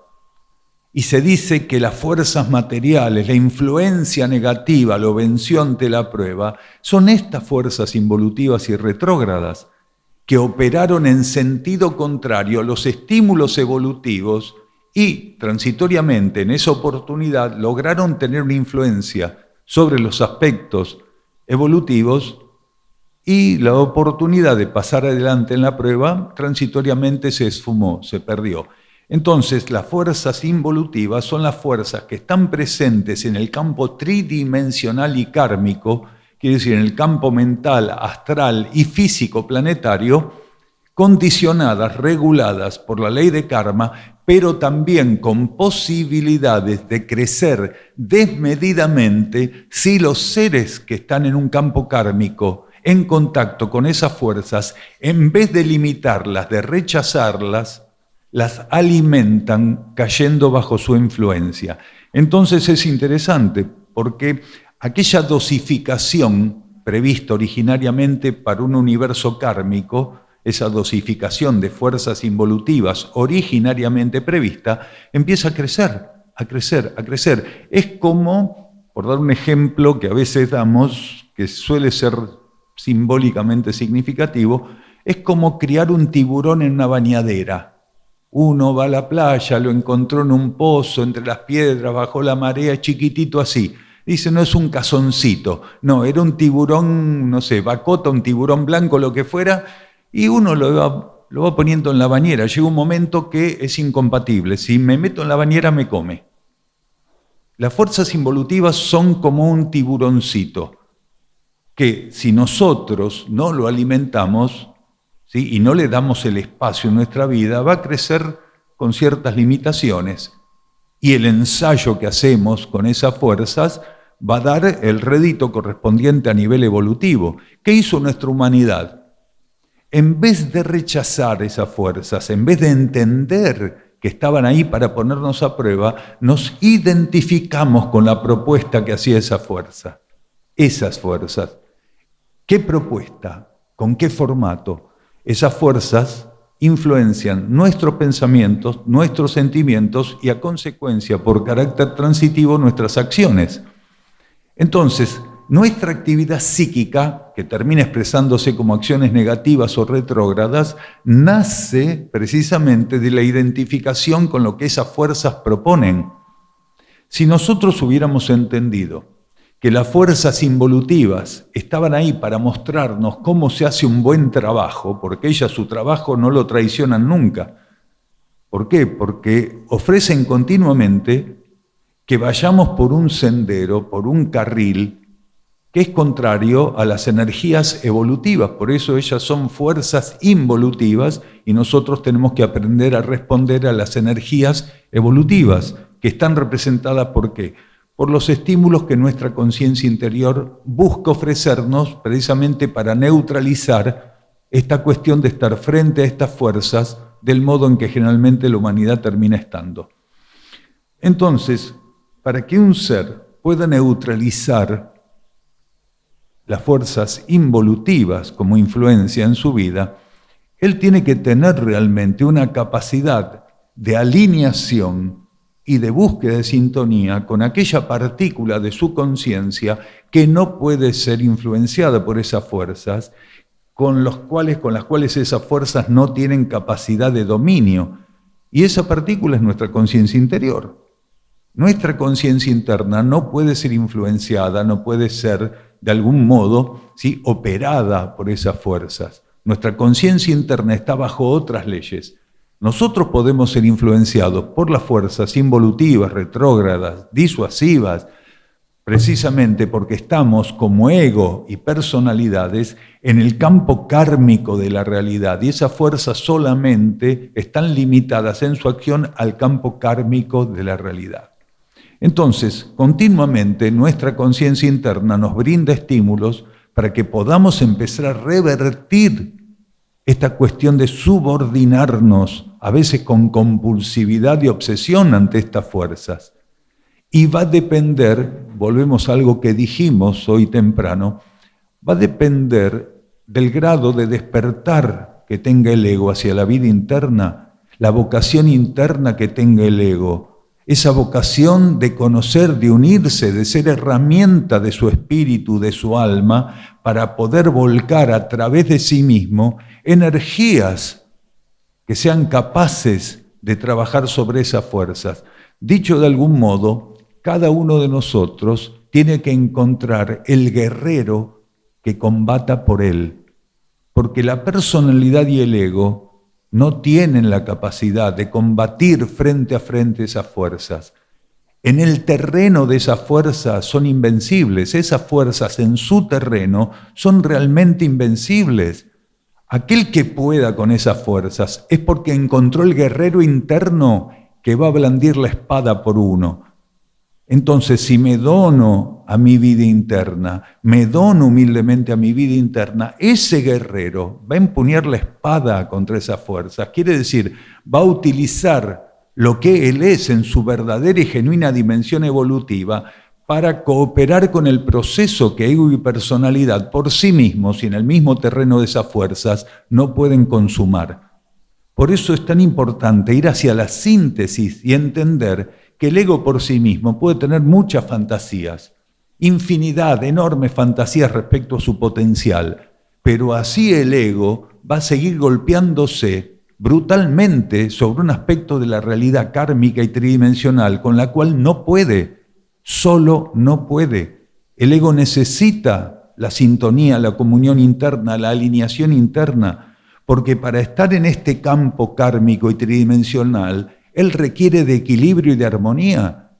y se dice que las fuerzas materiales, la influencia negativa lo venció ante la prueba, son estas fuerzas involutivas y retrógradas que operaron en sentido contrario a los estímulos evolutivos y transitoriamente en esa oportunidad lograron tener una influencia sobre los aspectos evolutivos y la oportunidad de pasar adelante en la prueba transitoriamente se esfumó, se perdió. Entonces, las fuerzas involutivas son las fuerzas que están presentes en el campo tridimensional y kármico, quiere decir, en el campo mental, astral y físico planetario, condicionadas, reguladas por la ley de karma, pero también con posibilidades de crecer desmedidamente si los seres que están en un campo kármico en contacto con esas fuerzas, en vez de limitarlas, de rechazarlas, las alimentan cayendo bajo su influencia. Entonces es interesante porque aquella dosificación prevista originariamente para un universo kármico, esa dosificación de fuerzas involutivas originariamente prevista, empieza a crecer, a crecer, a crecer. Es como, por dar un ejemplo que a veces damos, que suele ser simbólicamente significativo, es como criar un tiburón en una bañadera. Uno va a la playa, lo encontró en un pozo, entre las piedras, bajo la marea, chiquitito así. Dice, no es un cazoncito, no, era un tiburón, no sé, bacota, un tiburón blanco, lo que fuera, y uno lo va poniendo en la bañera. Llega un momento que es incompatible. Si me meto en la bañera, me come. Las fuerzas involutivas son como un tiburoncito, que si nosotros no lo alimentamos, ¿sí?, y no le damos el espacio en nuestra vida, va a crecer con ciertas limitaciones. Y el ensayo que hacemos con esas fuerzas va a dar el rédito correspondiente a nivel evolutivo. ¿Qué hizo nuestra humanidad? En vez de rechazar esas fuerzas, en vez de entender que estaban ahí para ponernos a prueba, nos identificamos con la propuesta que hacía esa fuerza. Esas fuerzas. ¿Qué propuesta? ¿Con qué formato? Esas fuerzas influencian nuestros pensamientos, nuestros sentimientos y, a consecuencia, por carácter transitivo, nuestras acciones. Entonces, nuestra actividad psíquica, que termina expresándose como acciones negativas o retrógradas, nace precisamente de la identificación con lo que esas fuerzas proponen. Si nosotros hubiéramos entendido que las fuerzas involutivas estaban ahí para mostrarnos cómo se hace un buen trabajo, porque ellas su trabajo no lo traicionan nunca. ¿Por qué? Porque ofrecen continuamente que vayamos por un sendero, por un carril, que es contrario a las energías evolutivas. Por eso ellas son fuerzas involutivas y nosotros tenemos que aprender a responder a las energías evolutivas, que están representadas ¿por qué? Por los estímulos que nuestra conciencia interior busca ofrecernos precisamente para neutralizar esta cuestión de estar frente a estas fuerzas del modo en que generalmente la humanidad termina estando. Entonces, para que un ser pueda neutralizar las fuerzas involutivas como influencia en su vida, él tiene que tener realmente una capacidad de alineación y de búsqueda de sintonía con aquella partícula de su conciencia que no puede ser influenciada por esas fuerzas, con las cuales esas fuerzas no tienen capacidad de dominio. Y esa partícula es nuestra conciencia interior. Nuestra conciencia interna no puede ser influenciada, no puede ser de algún modo, ¿sí?, operada por esas fuerzas. Nuestra conciencia interna está bajo otras leyes. Nosotros podemos ser influenciados por las fuerzas involutivas, retrógradas, disuasivas, precisamente porque estamos como ego y personalidades en el campo kármico de la realidad, y esas fuerzas solamente están limitadas en su acción al campo kármico de la realidad. Entonces, continuamente nuestra conciencia interna nos brinda estímulos para que podamos empezar a revertir esta cuestión de subordinarnos, a veces con compulsividad y obsesión ante estas fuerzas. Y va a depender, volvemos a algo que dijimos hoy temprano, va a depender del grado de despertar que tenga el ego hacia la vida interna, la vocación interna que tenga el ego, esa vocación de conocer, de unirse, de ser herramienta de su espíritu, de su alma, para poder volcar a través de sí mismo energías que sean capaces de trabajar sobre esas fuerzas. Dicho de algún modo, cada uno de nosotros tiene que encontrar el guerrero que combata por él, porque la personalidad y el ego no tienen la capacidad de combatir frente a frente esas fuerzas. En el terreno de esas fuerzas son invencibles, esas fuerzas en su terreno son realmente invencibles. Aquel que pueda con esas fuerzas es porque encontró el guerrero interno que va a blandir la espada por uno. Entonces, si me dono a mi vida interna, me dono humildemente a mi vida interna, ese guerrero va a empuñar la espada contra esas fuerzas. Quiere decir, va a utilizar lo que él es en su verdadera y genuina dimensión evolutiva para cooperar con el proceso que ego y personalidad por sí mismos y en el mismo terreno de esas fuerzas no pueden consumar. Por eso es tan importante ir hacia la síntesis y entender que el ego por sí mismo puede tener muchas fantasías, infinidad, enormes fantasías respecto a su potencial, pero así el ego va a seguir golpeándose brutalmente sobre un aspecto de la realidad kármica y tridimensional con la cual no puede, solo no puede. El ego necesita la sintonía, la comunión interna, la alineación interna, porque para estar en este campo kármico y tridimensional, él requiere de equilibrio y de armonía.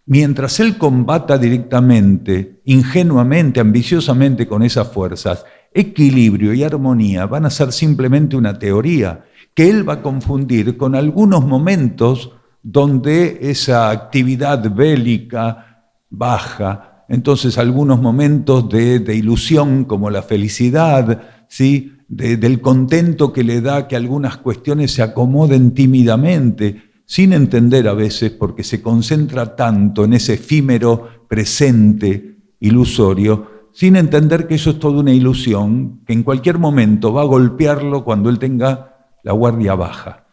Mientras él combata directamente, ingenuamente, ambiciosamente con esas fuerzas, equilibrio y armonía van a ser simplemente una teoría que él va a confundir con algunos momentos donde esa actividad bélica baja. Entonces, algunos momentos de ilusión, como la felicidad, ¿sí? Del contento que le da que algunas cuestiones se acomoden tímidamente, sin entender a veces, porque se concentra tanto en ese efímero presente ilusorio, sin entender que eso es toda una ilusión, que en cualquier momento va a golpearlo cuando él tenga la guardia baja.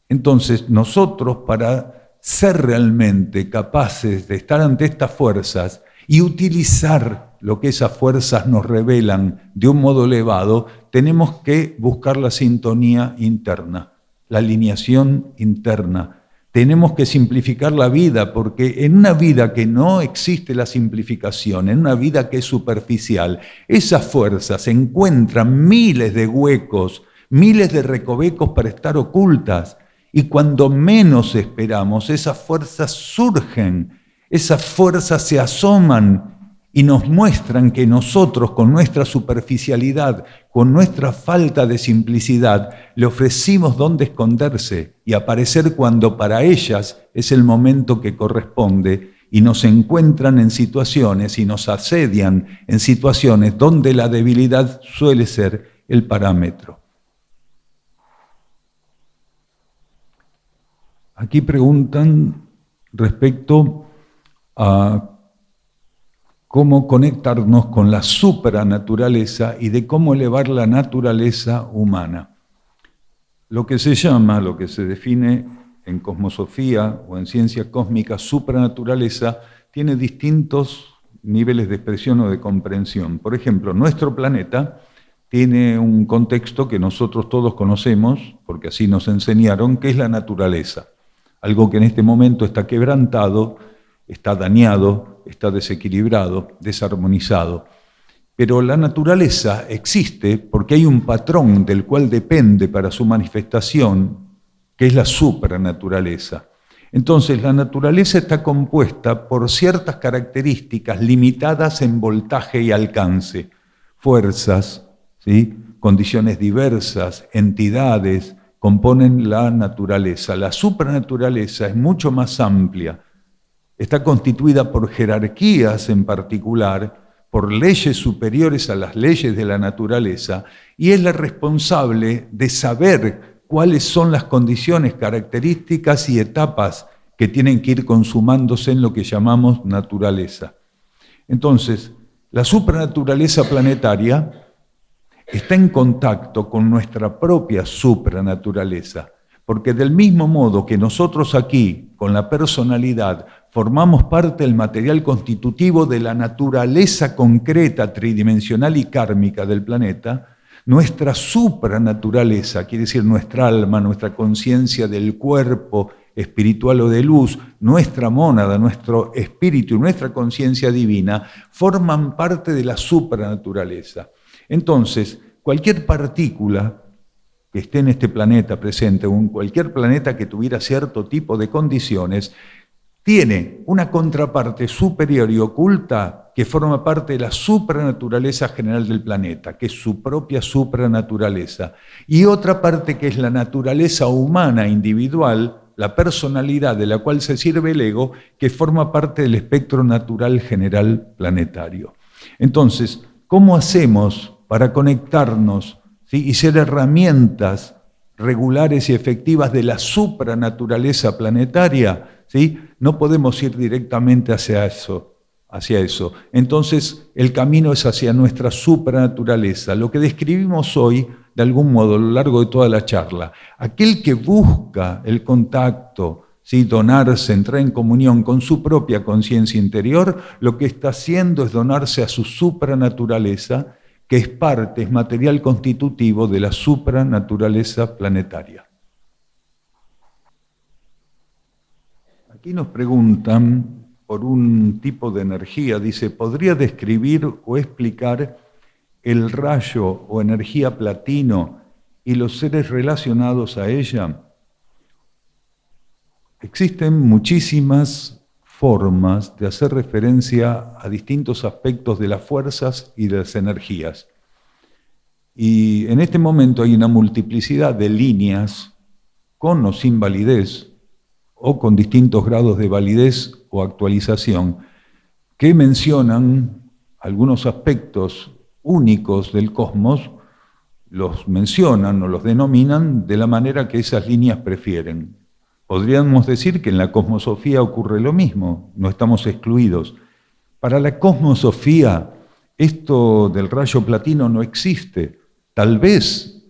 Entonces, nosotros, para ser realmente capaces de estar ante estas fuerzas y utilizar lo que esas fuerzas nos revelan de un modo elevado, tenemos que buscar la sintonía interna, la alineación interna. Tenemos que simplificar la vida, porque en una vida que no existe la simplificación, en una vida que es superficial, esas fuerzas encuentran miles de huecos, miles de recovecos para estar ocultas. Y cuando menos esperamos, esas fuerzas surgen, esas fuerzas se asoman y nos muestran que nosotros, con nuestra superficialidad, con nuestra falta de simplicidad, le ofrecimos dónde esconderse y aparecer cuando para ellas es el momento que corresponde, y nos encuentran en situaciones y nos asedian en situaciones donde la debilidad suele ser el parámetro. Aquí preguntan respecto a cómo conectarnos con la supranaturaleza y de cómo elevar la naturaleza humana. Lo que se llama, lo que se define en cosmosofía o en ciencia cósmica, supranaturaleza, tiene distintos niveles de expresión o de comprensión. Por ejemplo, nuestro planeta tiene un contexto que nosotros todos conocemos, porque así nos enseñaron, que es la naturaleza. Algo que en este momento está quebrantado, está dañado, está desequilibrado, desarmonizado. Pero la naturaleza existe porque hay un patrón del cual depende para su manifestación, que es la supranaturaleza. Entonces, la naturaleza está compuesta por ciertas características limitadas en voltaje y alcance, fuerzas, ¿sí? Condiciones diversas, entidades, componen la naturaleza. La supranaturaleza es mucho más amplia. Está constituida por jerarquías en particular, por leyes superiores a las leyes de la naturaleza, y es la responsable de saber cuáles son las condiciones, características y etapas que tienen que ir consumándose en lo que llamamos naturaleza. Entonces, la supranaturaleza planetaria está en contacto con nuestra propia supranaturaleza, porque del mismo modo que nosotros aquí, con la personalidad, formamos parte del material constitutivo de la naturaleza concreta, tridimensional y kármica del planeta, nuestra supranaturaleza, quiere decir nuestra alma, nuestra conciencia del cuerpo espiritual o de luz, nuestra mónada, nuestro espíritu y nuestra conciencia divina, forman parte de la supranaturaleza. Entonces, cualquier partícula que esté en este planeta presente, o en cualquier planeta que tuviera cierto tipo de condiciones, tiene una contraparte superior y oculta que forma parte de la supranaturaleza general del planeta, que es su propia supranaturaleza, y otra parte que es la naturaleza humana individual, la personalidad de la cual se sirve el ego, que forma parte del espectro natural general planetario. Entonces, ¿cómo hacemos para conectarnos, ¿sí? Y ser herramientas regulares y efectivas de la supranaturaleza planetaria? ¿Sí? No podemos ir directamente hacia eso. Entonces, el camino es hacia nuestra supranaturaleza. Lo que describimos hoy, de algún modo, a lo largo de toda la charla, aquel que busca el contacto, ¿sí? Donarse, entrar en comunión con su propia conciencia interior, lo que está haciendo es donarse a su supranaturaleza, que es parte, es material constitutivo de la supranaturaleza planetaria. Aquí nos preguntan por un tipo de energía, dice, ¿podría describir o explicar el rayo o energía platino y los seres relacionados a ella? Existen muchísimas formas de hacer referencia a distintos aspectos de las fuerzas y de las energías. Y en este momento hay una multiplicidad de líneas con o sin validez, o con distintos grados de validez o actualización, que mencionan algunos aspectos únicos del cosmos, los mencionan o los denominan de la manera que esas líneas prefieren. Podríamos decir que en la cosmosofía ocurre lo mismo, no estamos excluidos. Para la cosmosofía, esto del rayo platino no existe. Tal vez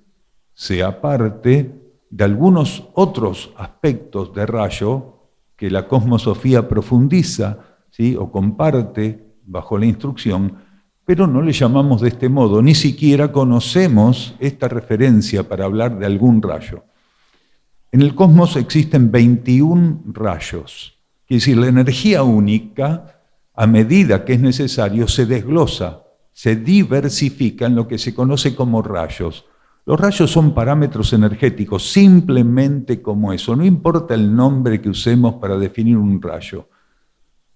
sea parte de algunos otros aspectos de rayo que la cosmosofía profundiza, ¿sí?, o comparte bajo la instrucción, pero no le llamamos de este modo, ni siquiera conocemos esta referencia para hablar de algún rayo. En el cosmos existen 21 rayos, es decir, la energía única, a medida que es necesario, se desglosa, se diversifica en lo que se conoce como rayos. Los rayos son parámetros energéticos, simplemente como eso, no importa el nombre que usemos para definir un rayo.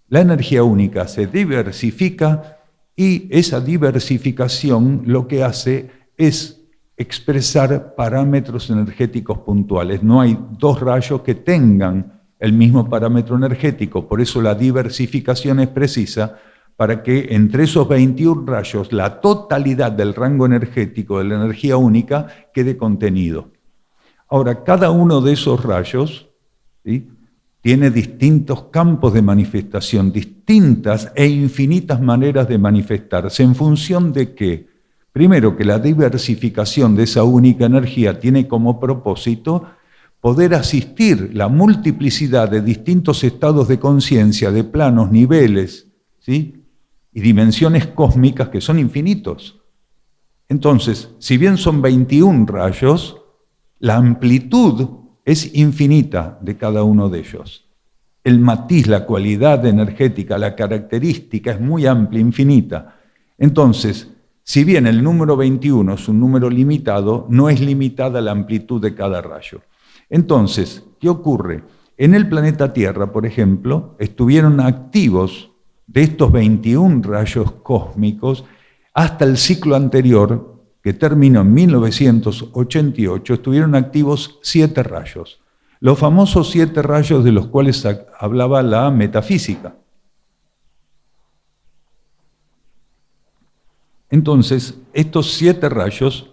La energía única se diversifica y esa diversificación lo que hace es expresar parámetros energéticos puntuales. No hay dos rayos que tengan el mismo parámetro energético, por eso la diversificación es precisa para que entre esos 21 rayos la totalidad del rango energético de la energía única quede contenido. Ahora, cada uno de esos rayos, ¿sí?, tiene distintos campos de manifestación, distintas e infinitas maneras de manifestarse. ¿En función de qué? Primero, que la diversificación de esa única energía tiene como propósito poder asistir la multiplicidad de distintos estados de conciencia, de planos, niveles, ¿sí?, y dimensiones cósmicas que son infinitos. Entonces, si bien son 21 rayos, la amplitud es infinita de cada uno de ellos. El matiz, la cualidad energética, la característica es muy amplia, infinita. Entonces, si bien el número 21 es un número limitado, no es limitada la amplitud de cada rayo. Entonces, ¿qué ocurre? En el planeta Tierra, por ejemplo, estuvieron activos de estos 21 rayos cósmicos hasta el ciclo anterior, que terminó en 1988, estuvieron activos 7 rayos. Los famosos 7 rayos de los cuales hablaba la metafísica. Entonces, estos 7 rayos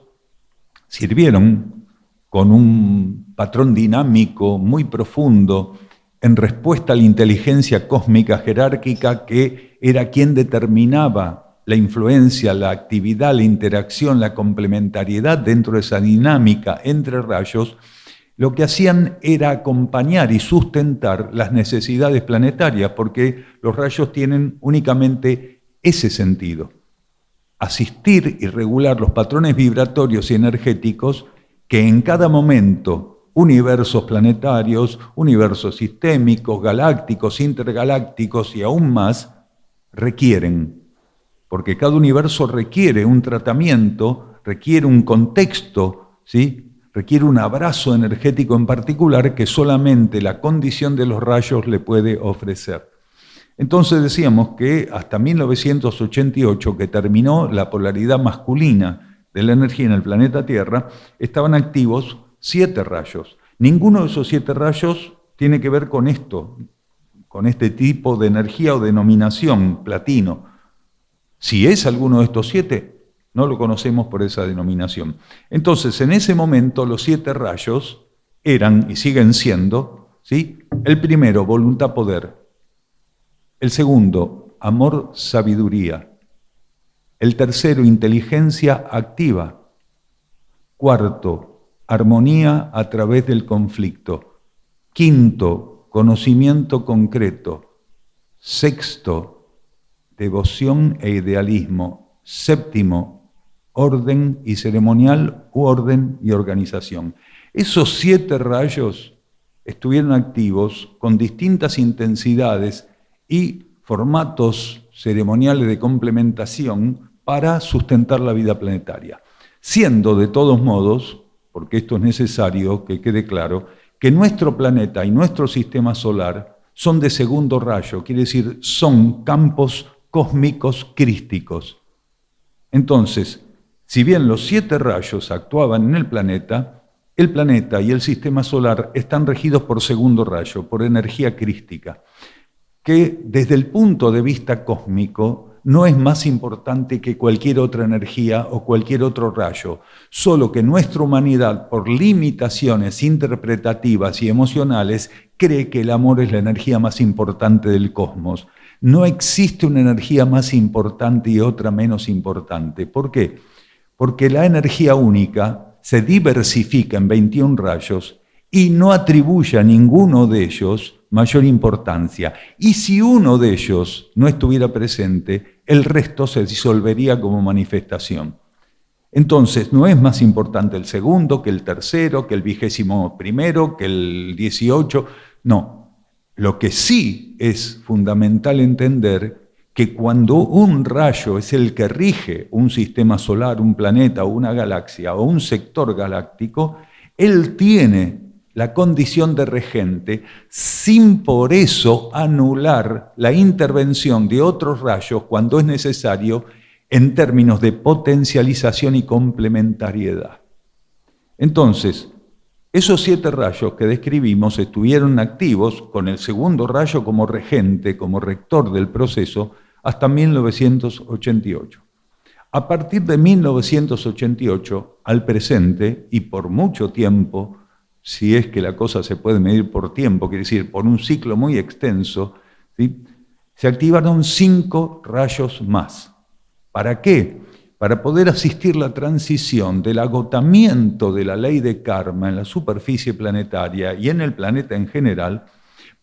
sirvieron con un patrón dinámico muy profundo en respuesta a la inteligencia cósmica jerárquica que era quien determinaba la influencia, la actividad, la interacción, la complementariedad dentro de esa dinámica entre rayos. Lo que hacían era acompañar y sustentar las necesidades planetarias, porque los rayos tienen únicamente ese sentido: asistir y regular los patrones vibratorios y energéticos que en cada momento universos planetarios, universos sistémicos, galácticos, intergalácticos y aún más requieren. Porque cada universo requiere un tratamiento, requiere un contexto, ¿sí?, requiere un abrazo energético en particular que solamente la condición de los rayos le puede ofrecer. Entonces decíamos que hasta 1988, que terminó la polaridad masculina de la energía en el planeta Tierra, estaban activos 7 rayos. Ninguno de esos 7 rayos tiene que ver con esto, con este tipo de energía o denominación, platino. Si es alguno de estos 7, no lo conocemos por esa denominación. Entonces, en ese momento, los 7 rayos eran y siguen siendo, ¿sí?, el primero, voluntad-poder; el segundo, amor-sabiduría; el tercero, inteligencia activa; cuarto, armonía a través del conflicto; quinto, conocimiento concreto; sexto, devoción e idealismo; séptimo, orden y ceremonial u orden y organización. Esos 7 rayos estuvieron activos con distintas intensidades y formatos ceremoniales de complementación para sustentar la vida planetaria, siendo de todos modos, porque esto es necesario que quede claro, que nuestro planeta y nuestro sistema solar son de segundo rayo, quiere decir, son campos cósmicos crísticos. Entonces, Si bien los 7 rayos actuaban en el planeta y el sistema solar están regidos por segundo rayo, por energía crística, que desde el punto de vista cósmico no es más importante que cualquier otra energía o cualquier otro rayo, solo que nuestra humanidad, por limitaciones interpretativas y emocionales, cree que el amor es la energía más importante del cosmos. No existe una energía más importante y otra menos importante. ¿Por qué? Porque la energía única se diversifica en 21 rayos y no atribuye a ninguno de ellos mayor importancia. Y si uno de ellos no estuviera presente, el resto se disolvería como manifestación. Entonces, no es más importante el segundo que el tercero, que el 21º, que el 18. No. Lo que sí es fundamental entender que cuando un rayo es el que rige un sistema solar, un planeta o una galaxia o un sector galáctico, él tiene la condición de regente sin por eso anular la intervención de otros rayos cuando es necesario en términos de potencialización y complementariedad. Entonces, esos 7 rayos que describimos estuvieron activos con el segundo rayo como regente, como rector del proceso, hasta 1988. A partir de 1988 al presente, y por mucho tiempo, si es que la cosa se puede medir por tiempo, quiere decir por un ciclo muy extenso, ¿sí?, se activaron 5 rayos más. ¿Para qué? Para poder asistir la transición del agotamiento de la ley de karma en la superficie planetaria y en el planeta en general,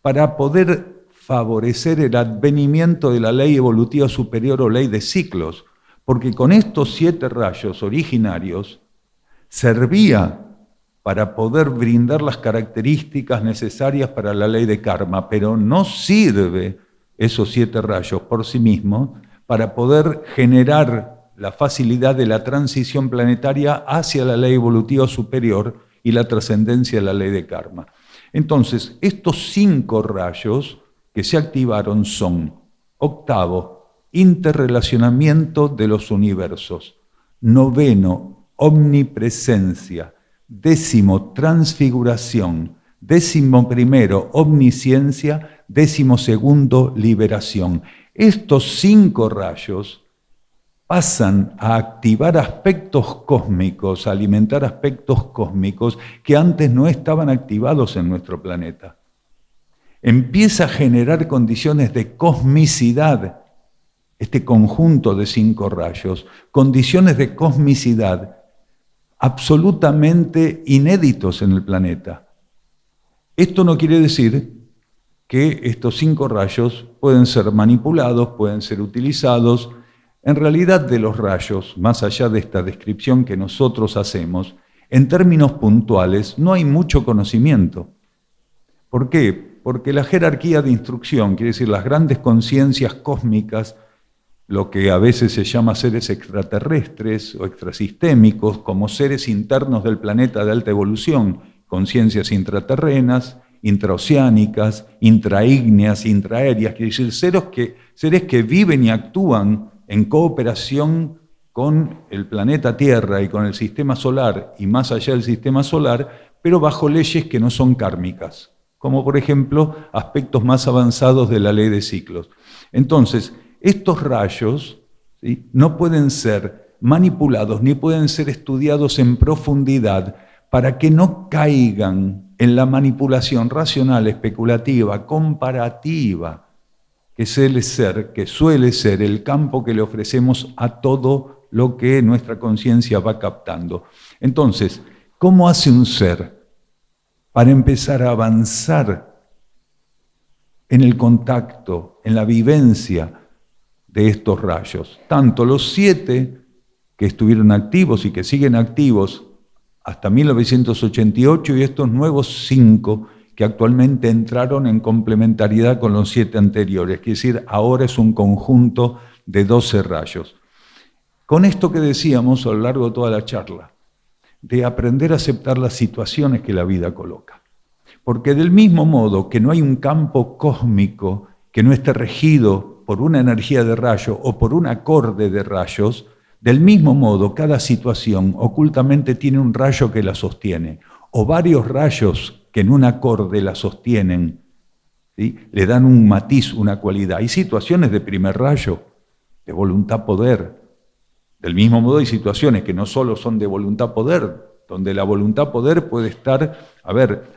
para poder favorecer el advenimiento de la ley evolutiva superior o ley de ciclos, porque con estos 7 rayos originarios servía para poder brindar las características necesarias para la ley de karma, pero no sirve esos 7 rayos por sí mismos para poder generar la facilidad de la transición planetaria hacia la ley evolutiva superior y la trascendencia de la ley de karma. Entonces, estos 5 rayos que se activaron son: octavo, interrelacionamiento de los universos; noveno, omnipresencia; décimo, transfiguración; décimo primero, omnisciencia; décimo segundo, liberación. Estos 5 rayos pasan a activar aspectos cósmicos, a alimentar aspectos cósmicos que antes no estaban activados en nuestro planeta. Empieza a generar condiciones de cosmicidad, este conjunto de 5 rayos, condiciones de cosmicidad absolutamente inéditos en el planeta. Esto no quiere decir que estos 5 rayos pueden ser manipulados, pueden ser utilizados. En realidad, de los rayos, más allá de esta descripción que nosotros hacemos, en términos puntuales no hay mucho conocimiento. ¿Por qué? Porque la jerarquía de instrucción, quiere decir las grandes conciencias cósmicas, lo que a veces se llama seres extraterrestres o extrasistémicos, como seres internos del planeta de alta evolución, conciencias intraterrenas, intraoceánicas, intraígneas, intraaéreas, quiere decir seres que viven y actúan en cooperación con el planeta Tierra y con el sistema solar y más allá del sistema solar, pero bajo leyes que no son kármicas, como por ejemplo aspectos más avanzados de la ley de ciclos. Entonces, estos rayos, ¿sí?, no pueden ser manipulados ni pueden ser estudiados en profundidad para que no caigan en la manipulación racional, especulativa, comparativa, que suele ser el campo que le ofrecemos a todo lo que nuestra conciencia va captando. Entonces, ¿cómo hace un ser para empezar a avanzar en el contacto, en la vivencia de estos rayos? Tanto los 7 que estuvieron activos y que siguen activos hasta 1988 y estos nuevos 5 que actualmente entraron en complementariedad con los 7 anteriores, es decir, ahora es un conjunto de 12 rayos. Con esto que decíamos a lo largo de toda la charla, de aprender a aceptar las situaciones que la vida coloca. Porque del mismo modo que no hay un campo cósmico que no esté regido por una energía de rayo o por un acorde de rayos, Del mismo modo, cada situación ocultamente tiene un rayo que la sostiene, o varios rayos que en un acorde la sostienen, ¿sí? Le dan un matiz, una cualidad. Hay situaciones de primer rayo, de voluntad-poder. Del mismo modo hay situaciones que no solo son de voluntad-poder, donde la voluntad-poder puede estar,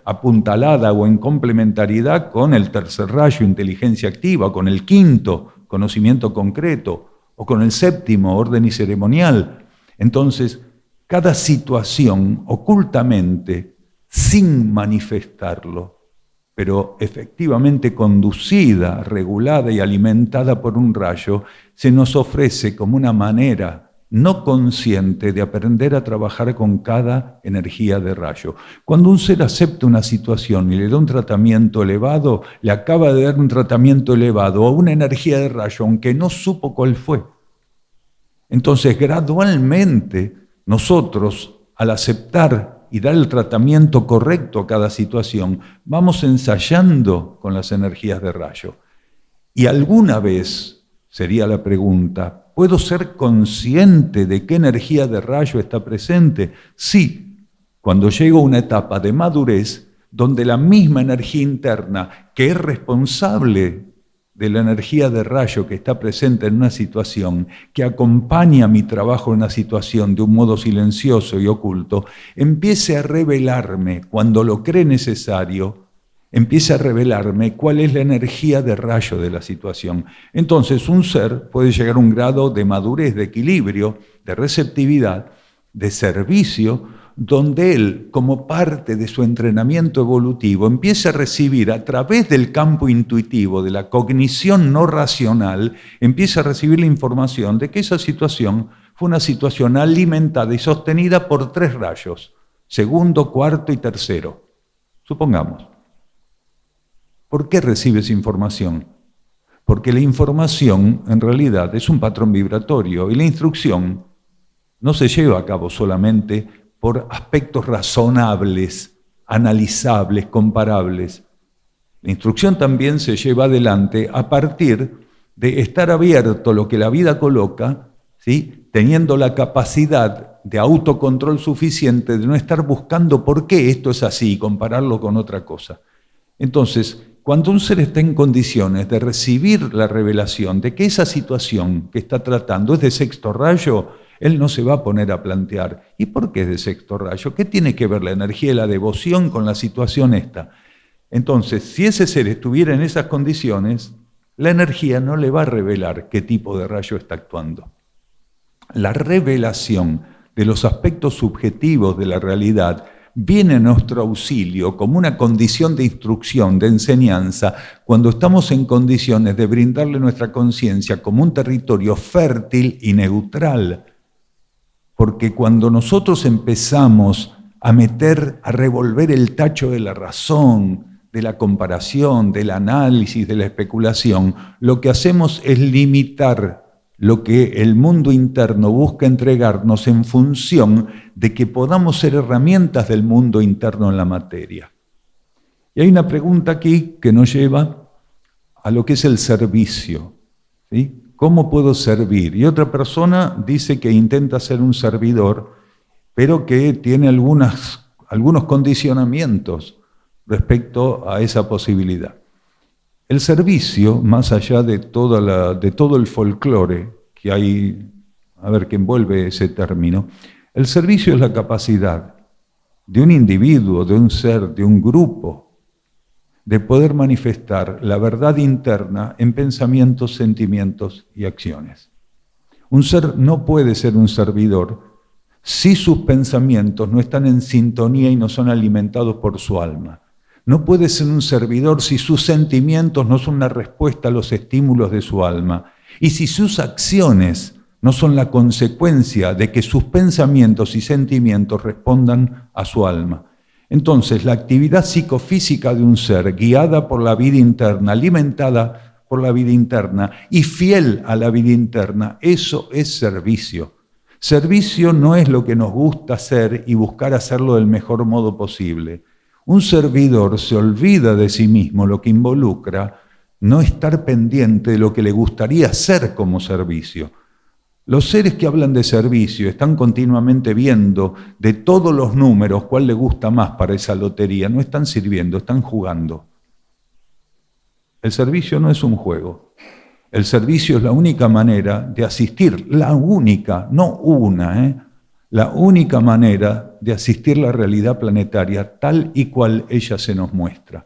apuntalada o en complementariedad con el tercer rayo, inteligencia activa, con el quinto, conocimiento concreto, o con el séptimo, orden y ceremonial. Entonces, cada situación ocultamente, sin manifestarlo, pero efectivamente conducida, regulada y alimentada por un rayo, se nos ofrece como una manera no consciente de aprender a trabajar con cada energía de rayo. Cuando un ser acepta una situación y le da un tratamiento elevado, le acaba de dar un tratamiento elevado a una energía de rayo, aunque no supo cuál fue. Entonces, gradualmente, nosotros, al aceptar y dar el tratamiento correcto a cada situación, vamos ensayando con las energías de rayo. Y alguna vez, sería la pregunta, ¿puedo ser consciente de qué energía de rayo está presente? Sí, cuando llego a una etapa de madurez donde la misma energía interna que es responsable de la energía de rayo que está presente en una situación, que acompaña mi trabajo en una situación de un modo silencioso y oculto, empiece a revelarme, cuando lo cree necesario, empiece a revelarme cuál es la energía de rayo de la situación. Entonces un ser puede llegar a un grado de madurez, de equilibrio, de receptividad, de servicio, donde él, como parte de su entrenamiento evolutivo, empieza a recibir a través del campo intuitivo, de la cognición no racional, empieza a recibir la información de que esa situación fue una situación alimentada y sostenida por 3 rayos, segundo, cuarto y tercero. Supongamos. ¿Por qué recibe esa información? Porque la información, en realidad, es un patrón vibratorio y la instrucción no se lleva a cabo solamente por aspectos razonables, analizables, comparables. La instrucción también se lleva adelante a partir de estar abierto a lo que la vida coloca, ¿sí? Teniendo la capacidad de autocontrol suficiente de no estar buscando por qué esto es así y compararlo con otra cosa. Entonces, cuando un ser está en condiciones de recibir la revelación de que esa situación que está tratando es de sexto rayo, él no se va a poner a plantear, ¿y por qué es de sexto rayo? ¿Qué tiene que ver la energía y la devoción con la situación esta? Entonces, si ese ser estuviera en esas condiciones, la energía no le va a revelar qué tipo de rayo está actuando. La revelación de los aspectos subjetivos de la realidad viene a nuestro auxilio como una condición de instrucción, de enseñanza, cuando estamos en condiciones de brindarle nuestra conciencia como un territorio fértil y neutral. Porque cuando nosotros empezamos a revolver el tacho de la razón, de la comparación, del análisis, de la especulación, lo que hacemos es limitar lo que el mundo interno busca entregarnos en función de que podamos ser herramientas del mundo interno en la materia. Y hay una pregunta aquí que nos lleva a lo que es el servicio, ¿sí? ¿Cómo puedo servir? Y otra persona dice que intenta ser un servidor, pero que tiene algunos condicionamientos respecto a esa posibilidad. El servicio, más allá de todo el folclore que hay, que envuelve ese término, el servicio es la capacidad de un individuo, de un ser, de un grupo, de poder manifestar la verdad interna en pensamientos, sentimientos y acciones. Un ser no puede ser un servidor si sus pensamientos no están en sintonía y no son alimentados por su alma. No puede ser un servidor si sus sentimientos no son una respuesta a los estímulos de su alma y si sus acciones no son la consecuencia de que sus pensamientos y sentimientos respondan a su alma. Entonces, la actividad psicofísica de un ser, guiada por la vida interna, alimentada por la vida interna y fiel a la vida interna, eso es servicio. Servicio no es lo que nos gusta hacer y buscar hacerlo del mejor modo posible. Un servidor se olvida de sí mismo, lo que involucra no estar pendiente de lo que le gustaría hacer como servicio. Los seres que hablan de servicio están continuamente viendo de todos los números cuál le gusta más para esa lotería. No están sirviendo, están jugando. El servicio no es un juego. El servicio es la única manera de asistir, la única, no una, la única manera de asistir la realidad planetaria tal y cual ella se nos muestra.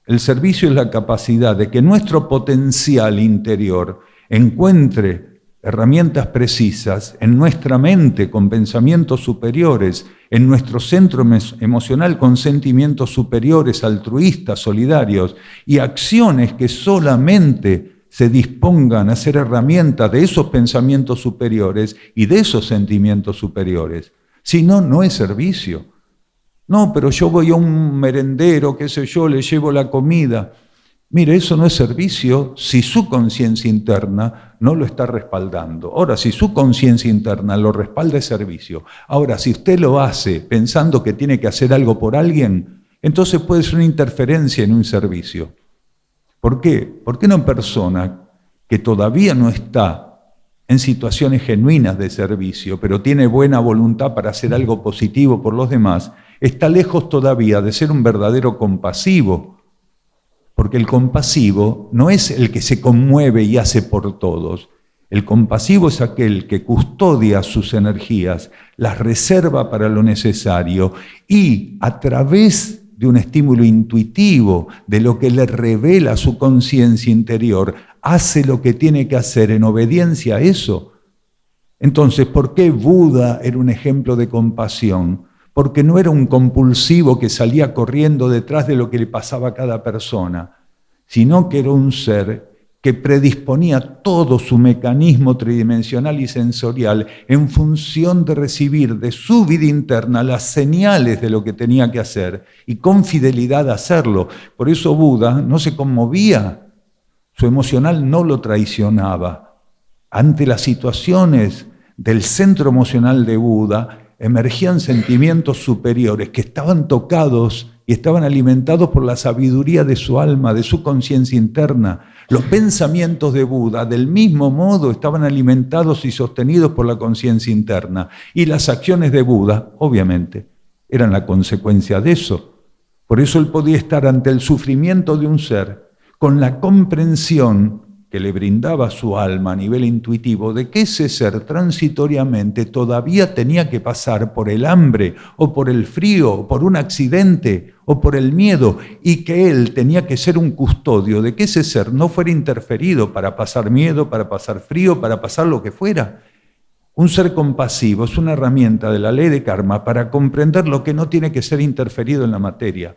El servicio es la capacidad de que nuestro potencial interior encuentre herramientas precisas en nuestra mente con pensamientos superiores, en nuestro centro emocional con sentimientos superiores, altruistas, solidarios, y acciones que solamente se dispongan a ser herramientas de esos pensamientos superiores y de esos sentimientos superiores. Si no, no es servicio. No, pero yo voy a un merendero, qué sé yo, le llevo la comida. Mire, eso no es servicio si su conciencia interna no lo está respaldando. Ahora, si su conciencia interna lo respalda, es servicio. Ahora, si usted lo hace pensando que tiene que hacer algo por alguien, entonces puede ser una interferencia en un servicio. ¿Por qué? Porque una persona que todavía no está en situaciones genuinas de servicio, pero tiene buena voluntad para hacer algo positivo por los demás, está lejos todavía de ser un verdadero compasivo. Porque el compasivo no es el que se conmueve y hace por todos. El compasivo es aquel que custodia sus energías, las reserva para lo necesario y a través de un estímulo intuitivo, de lo que le revela su conciencia interior, hace lo que tiene que hacer en obediencia a eso. Entonces, ¿por qué Buda era un ejemplo de compasión? Porque no era un compulsivo que salía corriendo detrás de lo que le pasaba a cada persona, sino que era un ser que predisponía todo su mecanismo tridimensional y sensorial en función de recibir de su vida interna las señales de lo que tenía que hacer y con fidelidad hacerlo. Por eso Buda no se conmovía, su emocional no lo traicionaba. Ante las situaciones del centro emocional de Buda, emergían sentimientos superiores que estaban tocados y estaban alimentados por la sabiduría de su alma, de su conciencia interna. Los pensamientos de Buda, del mismo modo, estaban alimentados y sostenidos por la conciencia interna. Y las acciones de Buda, obviamente, eran la consecuencia de eso. Por eso él podía estar ante el sufrimiento de un ser con la comprensión que le brindaba su alma a nivel intuitivo de que ese ser transitoriamente todavía tenía que pasar por el hambre o por el frío o por un accidente o por el miedo y que él tenía que ser un custodio de que ese ser no fuera interferido para pasar miedo, para pasar frío, para pasar lo que fuera. Un ser compasivo es una herramienta de la ley de karma para comprender lo que no tiene que ser interferido en la materia.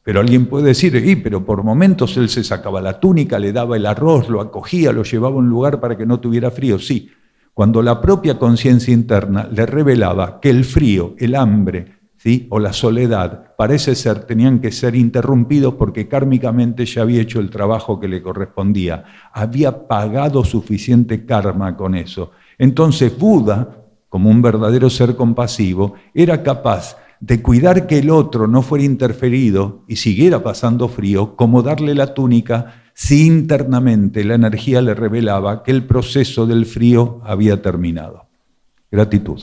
Pero alguien puede decir, pero por momentos él se sacaba la túnica, le daba el arroz, lo acogía, lo llevaba a un lugar para que no tuviera frío. Sí, cuando la propia conciencia interna le revelaba que el frío, el hambre, ¿sí?, o la soledad, parece ser, tenían que ser interrumpidos porque kármicamente ya había hecho el trabajo que le correspondía. Había pagado suficiente karma con eso. Entonces Buda, como un verdadero ser compasivo, era capaz de cuidar que el otro no fuera interferido y siguiera pasando frío, como darle la túnica si internamente la energía le revelaba que el proceso del frío había terminado. Gratitud.